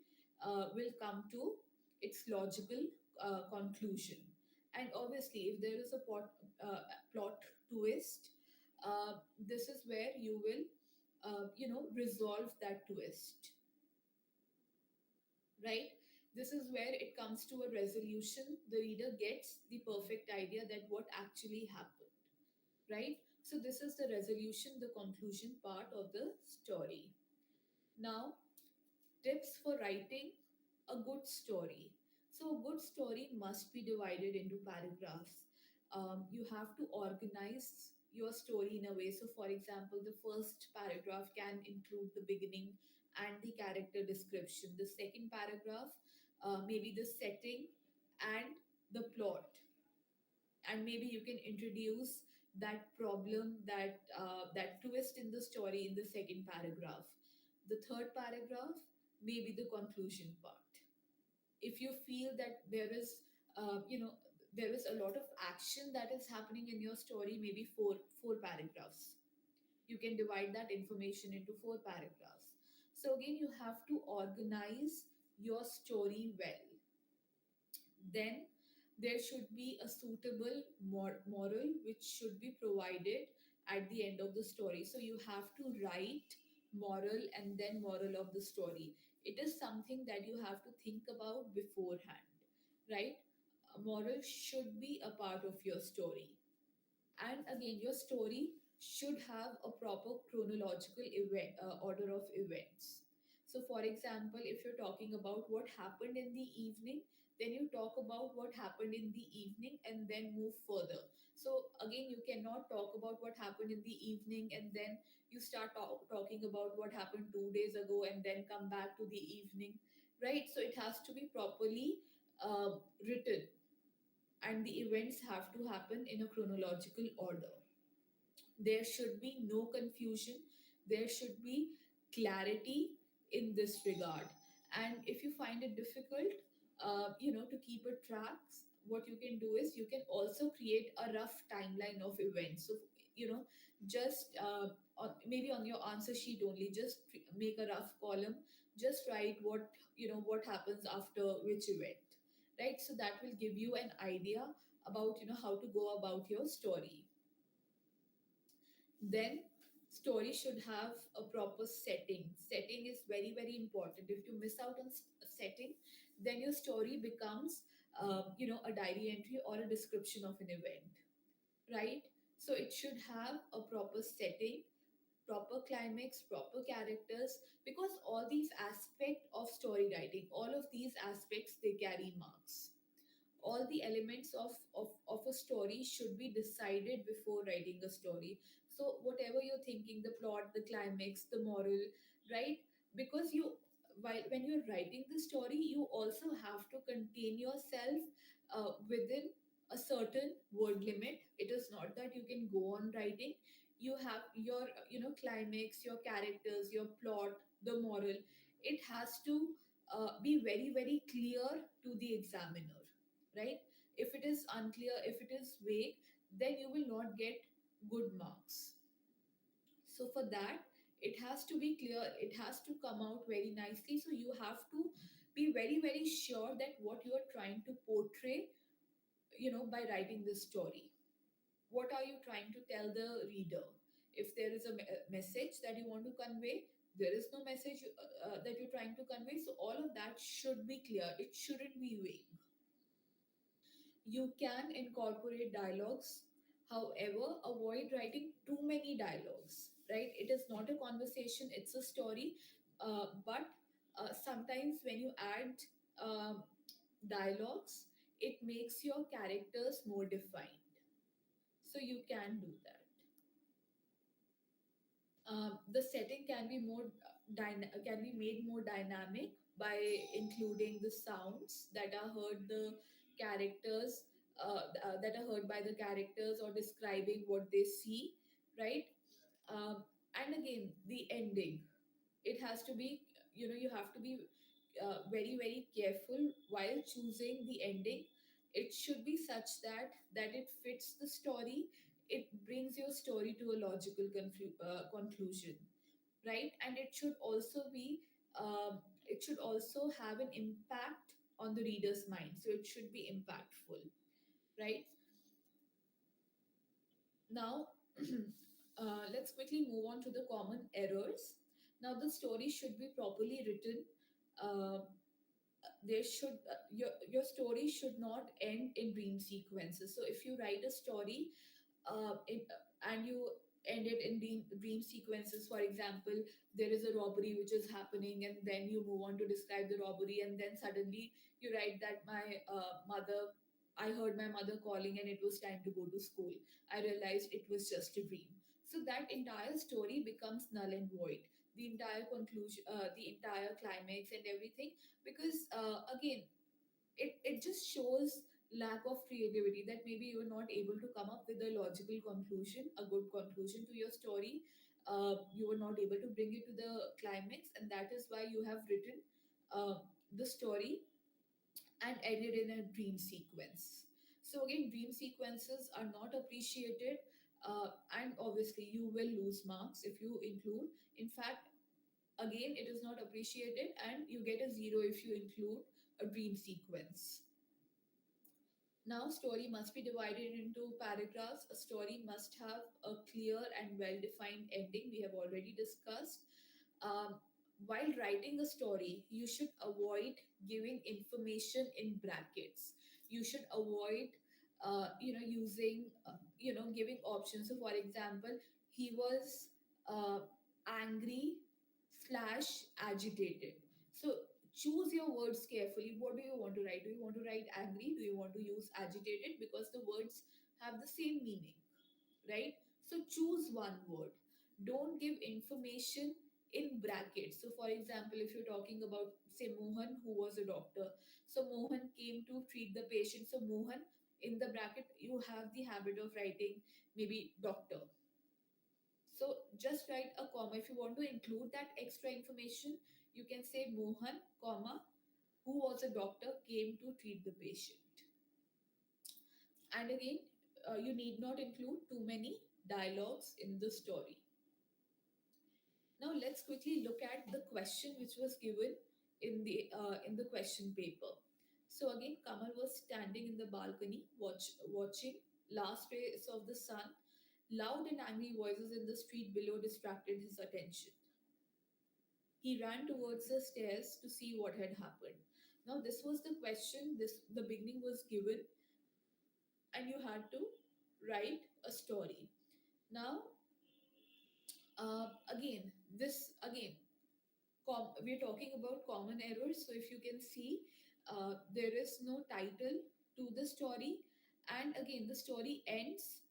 will come to its logical conclusion. And obviously, if there is a plot twist, this is where you will resolve that twist, right? This is where it comes to a resolution. The reader gets the perfect idea that what actually happened, right? So this is the resolution, the conclusion part of the story. Now, tips for writing a good story. So, a good story must be divided into paragraphs. You have to organize your story in a way. So, for example, the first paragraph can include the beginning and the character description. The second paragraph, maybe the setting and the plot. And maybe you can introduce that problem, that twist in the story in the second paragraph. The third paragraph, maybe the conclusion part. If you feel that there is a lot of action that is happening in your story, maybe four paragraphs. You can divide that information into 4 paragraphs. So again, you have to organize your story well. Then there should be a suitable moral which should be provided at the end of the story. So you have to write moral and then moral of the story. It is something that you have to think about beforehand, right? A moral should be a part of your story. And again, your story should have a proper chronological order of events. So for example, if you're talking about what happened in the evening, then you talk about what happened in the evening and then move further. So again, you cannot talk about what happened in the evening and then you start talking about what happened 2 days ago and then come back to the evening, right? So it has to be properly written, and the events have to happen in a chronological order. There should be no confusion, there should be clarity in this regard. And if you find it difficult to keep a track, what you can do is you can also create a rough timeline of events. So you know, just maybe on your answer sheet only, just make a rough column, just write what, what happens after which event, right? So that will give you an idea about, how to go about your story. Then story should have a proper setting. Setting is very, very important. If you miss out on setting, then your story becomes a diary entry or a description of an event, right? So it should have a proper setting, proper climax, proper characters, because all these aspects of story writing, all of these aspects, they carry marks. All the elements of a story should be decided before writing a story. So whatever you're thinking, the plot, the climax, the moral, right? Because when you're writing the story, you also have to contain yourself within a certain word limit. It is not that you can go on writing. You have your, climax, your characters, your plot, the moral. It has to be very, very clear to the examiner, right? If it is unclear, if it is vague, then you will not get good marks. So for that, it has to be clear, it has to come out very nicely. So you have to be very, very sure that what you are trying to portray, by writing this story, what are you trying to tell the reader? If there is a message that you want to convey, there is no message that you're trying to convey, so all of that should be clear, it shouldn't be vague. You can incorporate dialogues, however, avoid writing too many dialogues, right? It is not a conversation, it's a story. But sometimes when you add um, dialogues, it makes your characters more defined. So you can do that. The setting can be can be made more dynamic by including the sounds that are heard the characters that are heard by the characters, or describing what they see, right? And again, the ending, it has to be, you have to be very, very careful while choosing the ending. It should be such that it fits the story, it brings your story to a logical conclusion, right? And it should also be it should also have an impact on the reader's mind, so it should be impactful, right? Now, let's quickly move on to the common errors. Now, the story should be properly written. uh, there should your story should not end in dream sequences. So if you write a story, and you end it in dream sequences, for example, there is a robbery which is happening, and then you move on to describe the robbery, and then suddenly you write that my mother I heard my mother calling and it was time to go to school. I realized it was just a dream. So that entire story becomes null and void. The entire conclusion, the entire climax and everything, because again, it just shows lack of creativity, that maybe you're not able to come up with a logical conclusion, a good conclusion to your story. You were not able to bring it to the climax, and that is why you have written uh, the story and ended in a dream sequence. So again, dream sequences are not appreciated, and obviously you will lose marks if you include. In fact, again, it is not appreciated, and you get a zero if you include a dream sequence. Now, story must be divided into paragraphs. A story must have a clear and well defined ending. We have already discussed. Um, while writing a story, you should avoid giving information in brackets. You should avoid, using, giving options. So, for example, he was angry slash agitated. So, choose your words carefully. What do you want to write? Do you want to write angry? Do you want to use agitated? Because the words have the same meaning, right? So choose one word. Don't give information in brackets. So, for example, if you're talking about, say, Mohan, who was a doctor, so Mohan came to treat the patient. So, Mohan, in the bracket, you have the habit of writing maybe doctor. So, just write a comma. If you want to include that extra information, you can say Mohan, comma, who was a doctor, came to treat the patient. And again, you need not include too many. dialogues in the story. Now let's quickly look at the question which was given in the question paper. So again, Kamal was standing in the balcony watching last rays of the sun. Loud and angry voices in the street below distracted his attention. He ran towards the stairs to see what had happened. Now this was the question. This the beginning was given, and you had to write a story. Now, again, this again we're talking about common errors. So if you can see, there is no title to the story, and again the story ends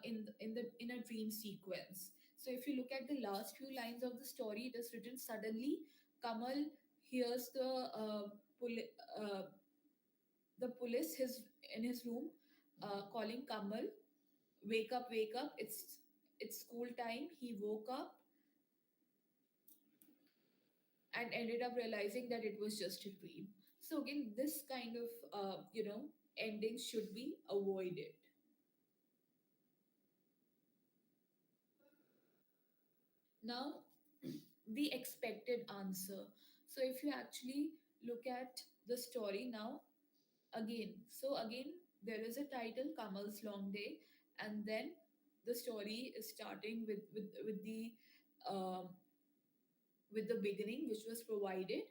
in a dream sequence. So if you look at the last few lines of the story, it is written suddenly. Kamal hears uh, the police his in his room calling Kamal, wake up, wake up! It's school time. He woke up and ended up realizing that it was just a dream. So again, this kind of ending should be avoided. Now, the expected answer. So if you actually look at the story now, again, there is a title, Kamal's Long Day, and then the story is starting um, with the beginning which was provided,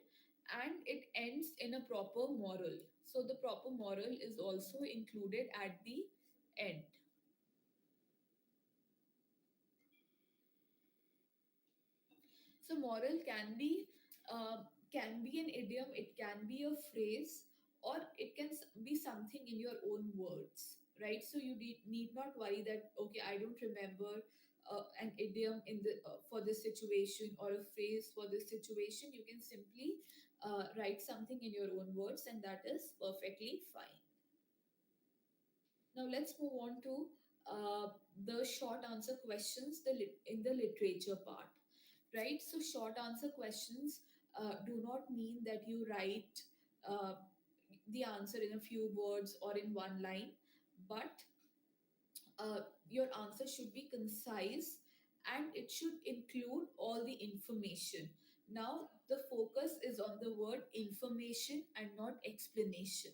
and it ends in a proper moral. So the proper moral is also included at the end. So moral can be an idiom, it can be a phrase, or it can be something in your own words, right? So you need not worry that okay, I don't remember an idiom in the for this situation, or a phrase for this situation. You can simply write something in your own words, and that is perfectly fine. Now let's move on to the short answer questions, in the literature part, right? So short answer questions do not mean that you write uh, the answer in a few words or in one line, but your answer should be concise, and it should include all the information. Now, the focus is on the word information and not explanation,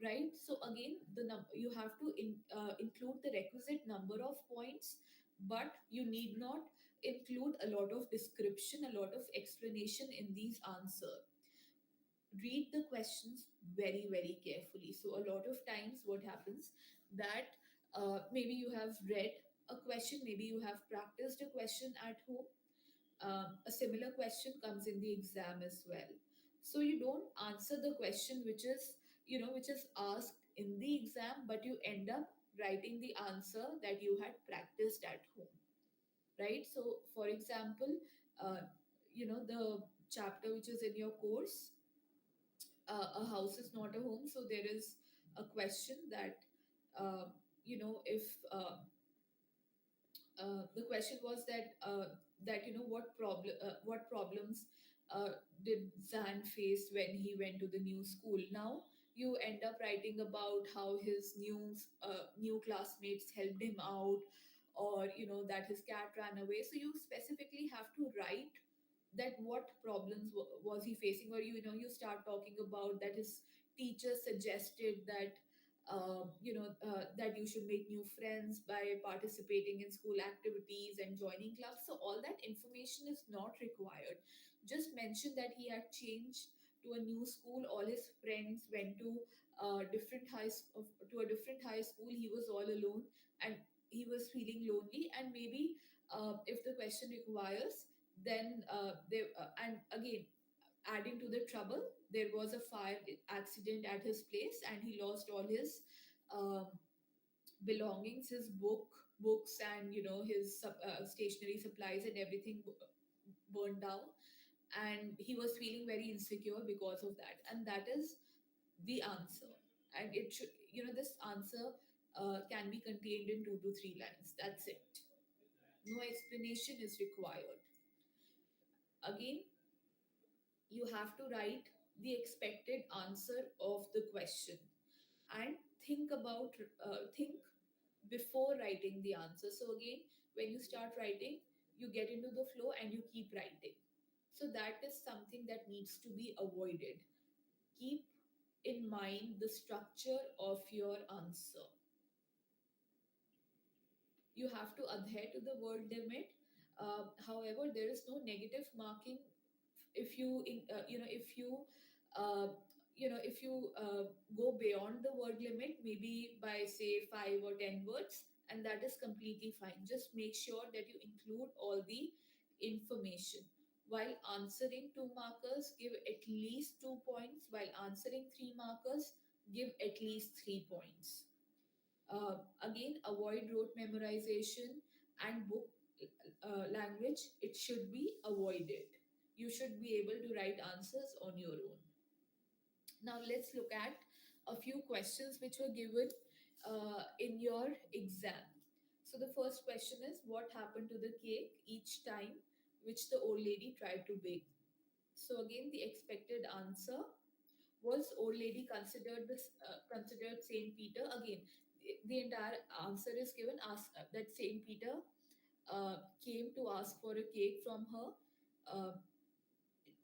right? So again, you have to include the requisite number of points, but you need not include a lot of description, a lot of explanation in these answers. Read the questions very very carefully. So a lot of times what happens that maybe you have read a question, maybe you have practiced a question at home, a similar question comes in the exam as well. So you don't answer the question which is asked in the exam, but you end up writing the answer that you had practiced at home, right? So for example, uh, the chapter which is in your course, a house is not a home. So there is a question that if the question was that what problems did Zan face when he went to the new school. Now you end up writing about how his new classmates helped him out, or that his cat ran away. So you specifically have to write that what problems was he facing, or you start talking about that his teacher suggested that you should make new friends by participating in school activities and joining clubs. So all that information is not required. Just mention that he had changed to a new school, all his friends went to a different high school, he was all alone, and he was feeling lonely. And maybe if the question requires, then and again, adding to the trouble, there was a fire accident at his place, and he lost all his um, belongings, his books, and his stationery supplies and everything burned down, and he was feeling very insecure because of that. And that is the answer. And it should, this answer can be contained in 2 to 3 lines. That's it. No explanation is required. Again, you have to write the expected answer of the question, and think before writing the answer. So again, when you start writing, you get into the flow and you keep writing. So that is something that needs to be avoided. Keep in mind the structure of your answer. You have to adhere to the word limit. However, there is no negative marking if you if you uh, if you go beyond the word limit, maybe by say 5 or 10 words, and that is completely fine. Just make sure that you include all the information. While answering 2 markers, give at least 2 points. While answering 3 markers, give at least 3 points. Again, avoid rote memorization and book language. It should be avoided. You should be able to write answers on your own. Now, let's look at a few questions which were given in your exam. So, the first question is, what happened to the cake each time which the old lady tried to bake? So, again, the expected answer was old lady considered Saint Peter. Again, the entire answer is given. Ask that Saint Peter came to ask for a cake from her uh,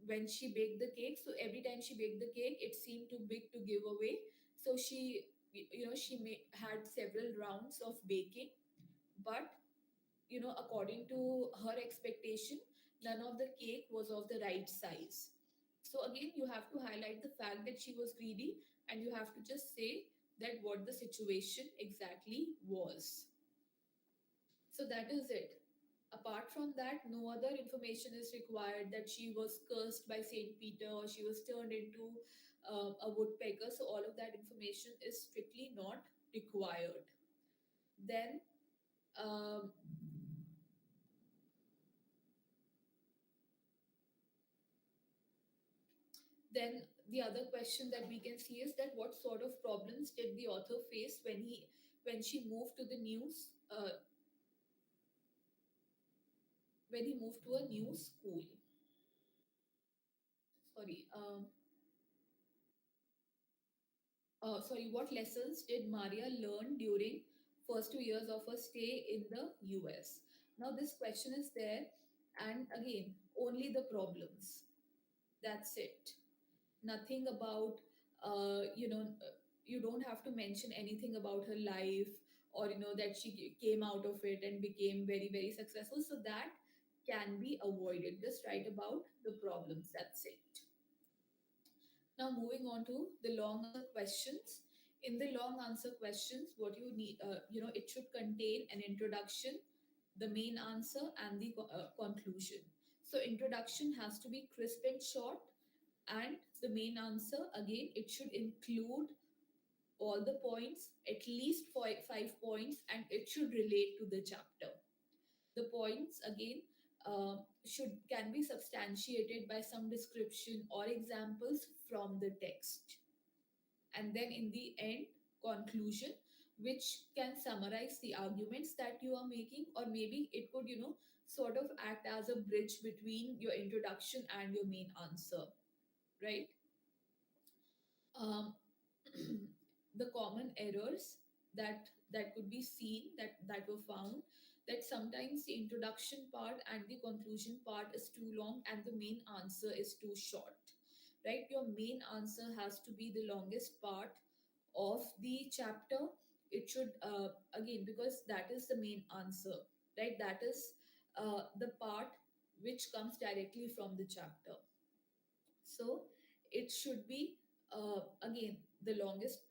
when she baked the cake. So every time she baked the cake, it seemed too big to give away. So she had several rounds of baking, but according to her expectation, none of the cake was of the right size. So again, you have to highlight the fact that she was greedy, and you have to just say that what the situation exactly was. So that is it. Apart from that, no other information is required that she was cursed by Saint Peter or she was turned into a woodpecker. So all of that information is strictly not required. Then um, Then the other question that we can see is that what sort of problems did the author face when she moved to the news when he moved to a new school? Sorry, what lessons did Maria learn during first 2 years of her stay in the US? Now this question is there, and again, only the problems. That's it. Nothing about uh, you know you don't have to mention anything about her life, or that she came out of it and became very very successful. So that can be avoided. Just write about the problems. That's it. Now moving on to the long answer questions. In the long answer questions, what you need, it should contain an introduction, the main answer, and the conclusion. So introduction has to be crisp and short, and the main answer, again, it should include all the points, at least five points, and it should relate to the chapter. The points, again, should can be substantiated by some description or examples from the text. And then in the end, conclusion, which can summarize the arguments that you are making, or maybe it could sort of act as a bridge between your introduction and your main answer, right? um, the common errors that could be seen, that were found, that sometimes the introduction part and the conclusion part is too long and the main answer is too short, right? Your main answer has to be the longest part of the chapter. It should, again, because that is the main answer, right? That is the part which comes directly from the chapter. So it should be, again, the longest.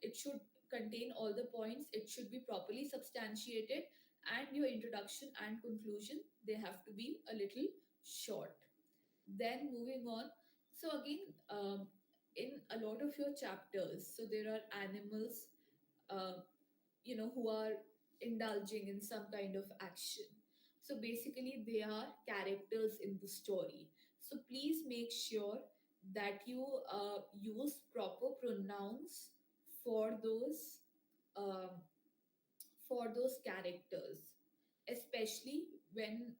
It should contain all the points. It should be properly substantiated, and your introduction and conclusion, they have to be a little short. Then moving on. So again, in a lot of your chapters, so there are animals, uh, who are indulging in some kind of action. So basically, they are characters in the story. So please make sure that you use proper pronouns for those um, characters, especially when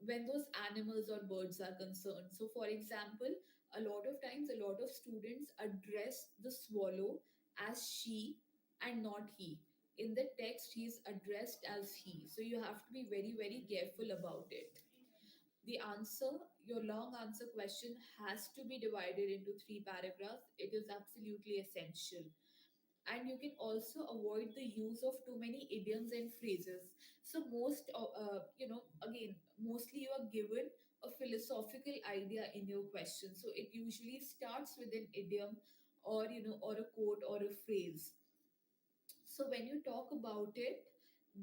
when those animals or birds are concerned. So for example, a lot of times a lot of students address the swallow as she, and not he. In the text, he is addressed as he. So you have to be very, very careful about it. The answer, your long answer question, has to be divided into three paragraphs. It is absolutely essential. And you can also avoid the use of too many idioms and phrases. So again, mostly you are given a philosophical idea in your question, so it usually starts with an idiom, or or a quote or a phrase. So when you talk about it,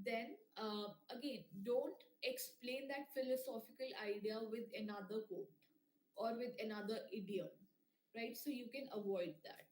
then again, don't explain that philosophical idea with another quote or with another idiom, right? So you can avoid that.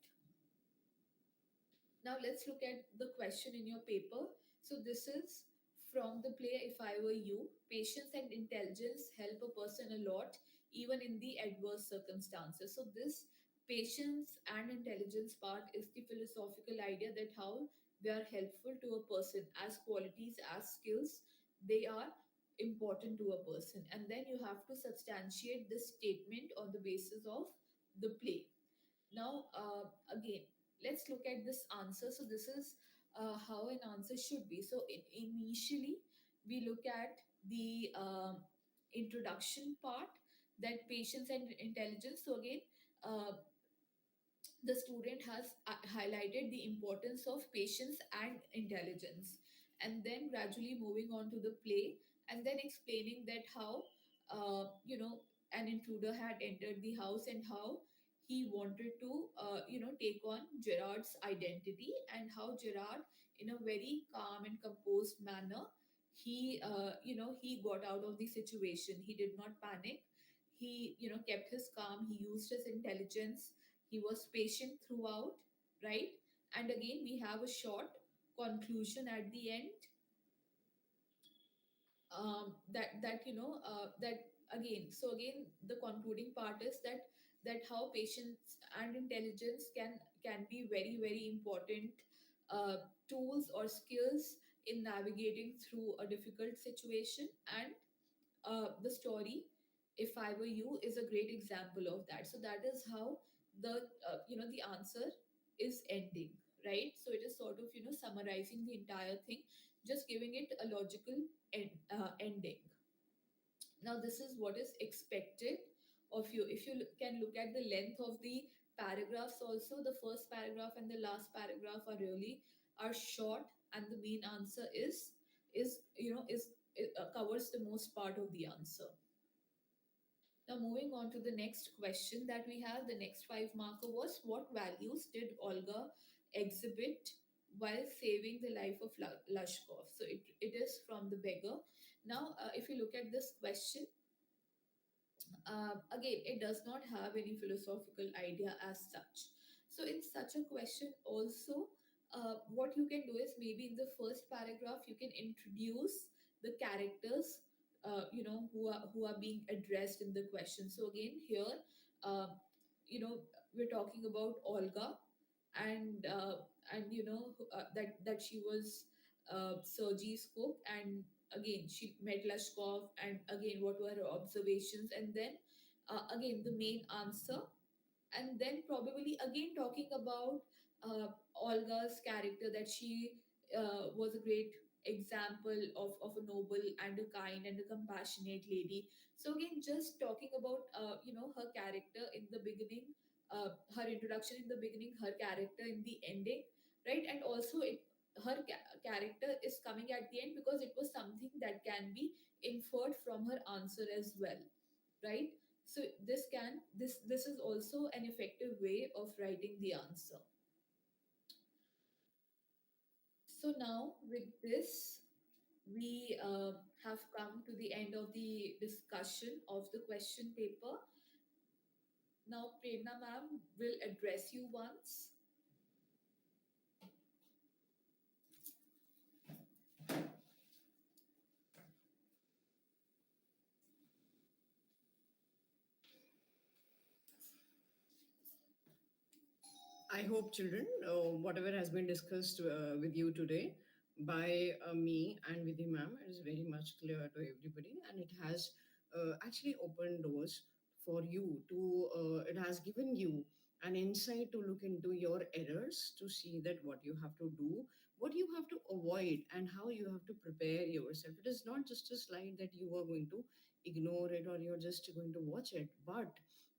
Now let's look at the question in your paper. So this is from the play If I Were You. Patience and intelligence help a person a lot, even in the adverse circumstances. So this patience and intelligence part is the philosophical idea that how they are helpful to a person as qualities, as skills. They are important to a person. And then you have to substantiate this statement on the basis of the play. Now, again, let's look at this answer. So, this is how an answer should be. So, initially, we look at the introduction part, that patience and intelligence. So, again, uh, the student has highlighted the importance of patience and intelligence, and then gradually moving on to the play, and then explaining that how an intruder had entered the house and how he wanted to take on Gerard's identity, and how Gerard, in a very calm and composed manner, he got out of the situation. He did not panic. He kept his calm. He used his intelligence. He was patient throughout, right? And again, we have a short conclusion at the end, that again, so again, the concluding part is that how patience and intelligence can be very, very important uh, tools or skills in navigating through a difficult situation. And the story If I Were You is a great example of that. So that is how the answer is ending, right? So it is sort of summarizing the entire thing, just giving it a logical ending. Now this is what is expected of you. If you can look at the length of the paragraphs also, the first paragraph and the last paragraph are short, and the main answer is covers the most part of the answer. Now, moving on to the next question that we have, the next five marker was, what values did Olga exhibit while saving the life of Lushkov? So it is from the beggar. Now, if you look at this question, again, it does not have any philosophical idea as such. So, in such a question, also, what you can do is, maybe in the first paragraph, you can introduce the characters, who are being addressed in the question. So, again, here, uh, you know, we're talking about Olga, and that she was Sergei's cook, and again she met Lashkov, and again what were her observations, and then again the main answer, and then probably again talking about Olga's character, that she was a great example of a noble and a kind and a compassionate lady. So again, just talking about her character in the beginning, her introduction in the beginning, her character in the ending, right? And also her character is coming at the end, because it was something that can be inferred from her answer as well, right? So this is also an effective way of writing the answer. So now with this, we have come to the end of the discussion of the question paper. Now Prerna ma'am will address you once. I hope, children, whatever has been discussed with you today by me and Vidhi ma'am is very much clear to everybody, and it has actually opened doors for you to. It has given you an insight to look into your errors, to see that what you have to do, what you have to avoid, and how you have to prepare yourself. It is not just a slide that you are going to ignore it or you're just going to watch it, but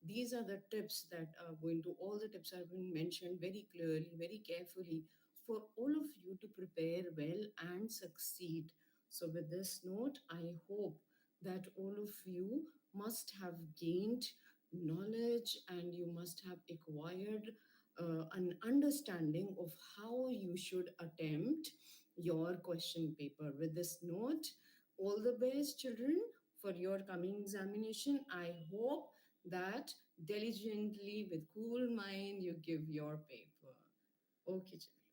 these are the tips that are going to, all the tips have been mentioned very clearly, very carefully, for all of you to prepare well and succeed. So, with this note, I hope that all of you must have gained knowledge and you must have acquired an understanding of how you should attempt your question paper. With this note, all the best, children, for your coming examination. I hope that diligently, with cool mind, you give your paper. Okay, children.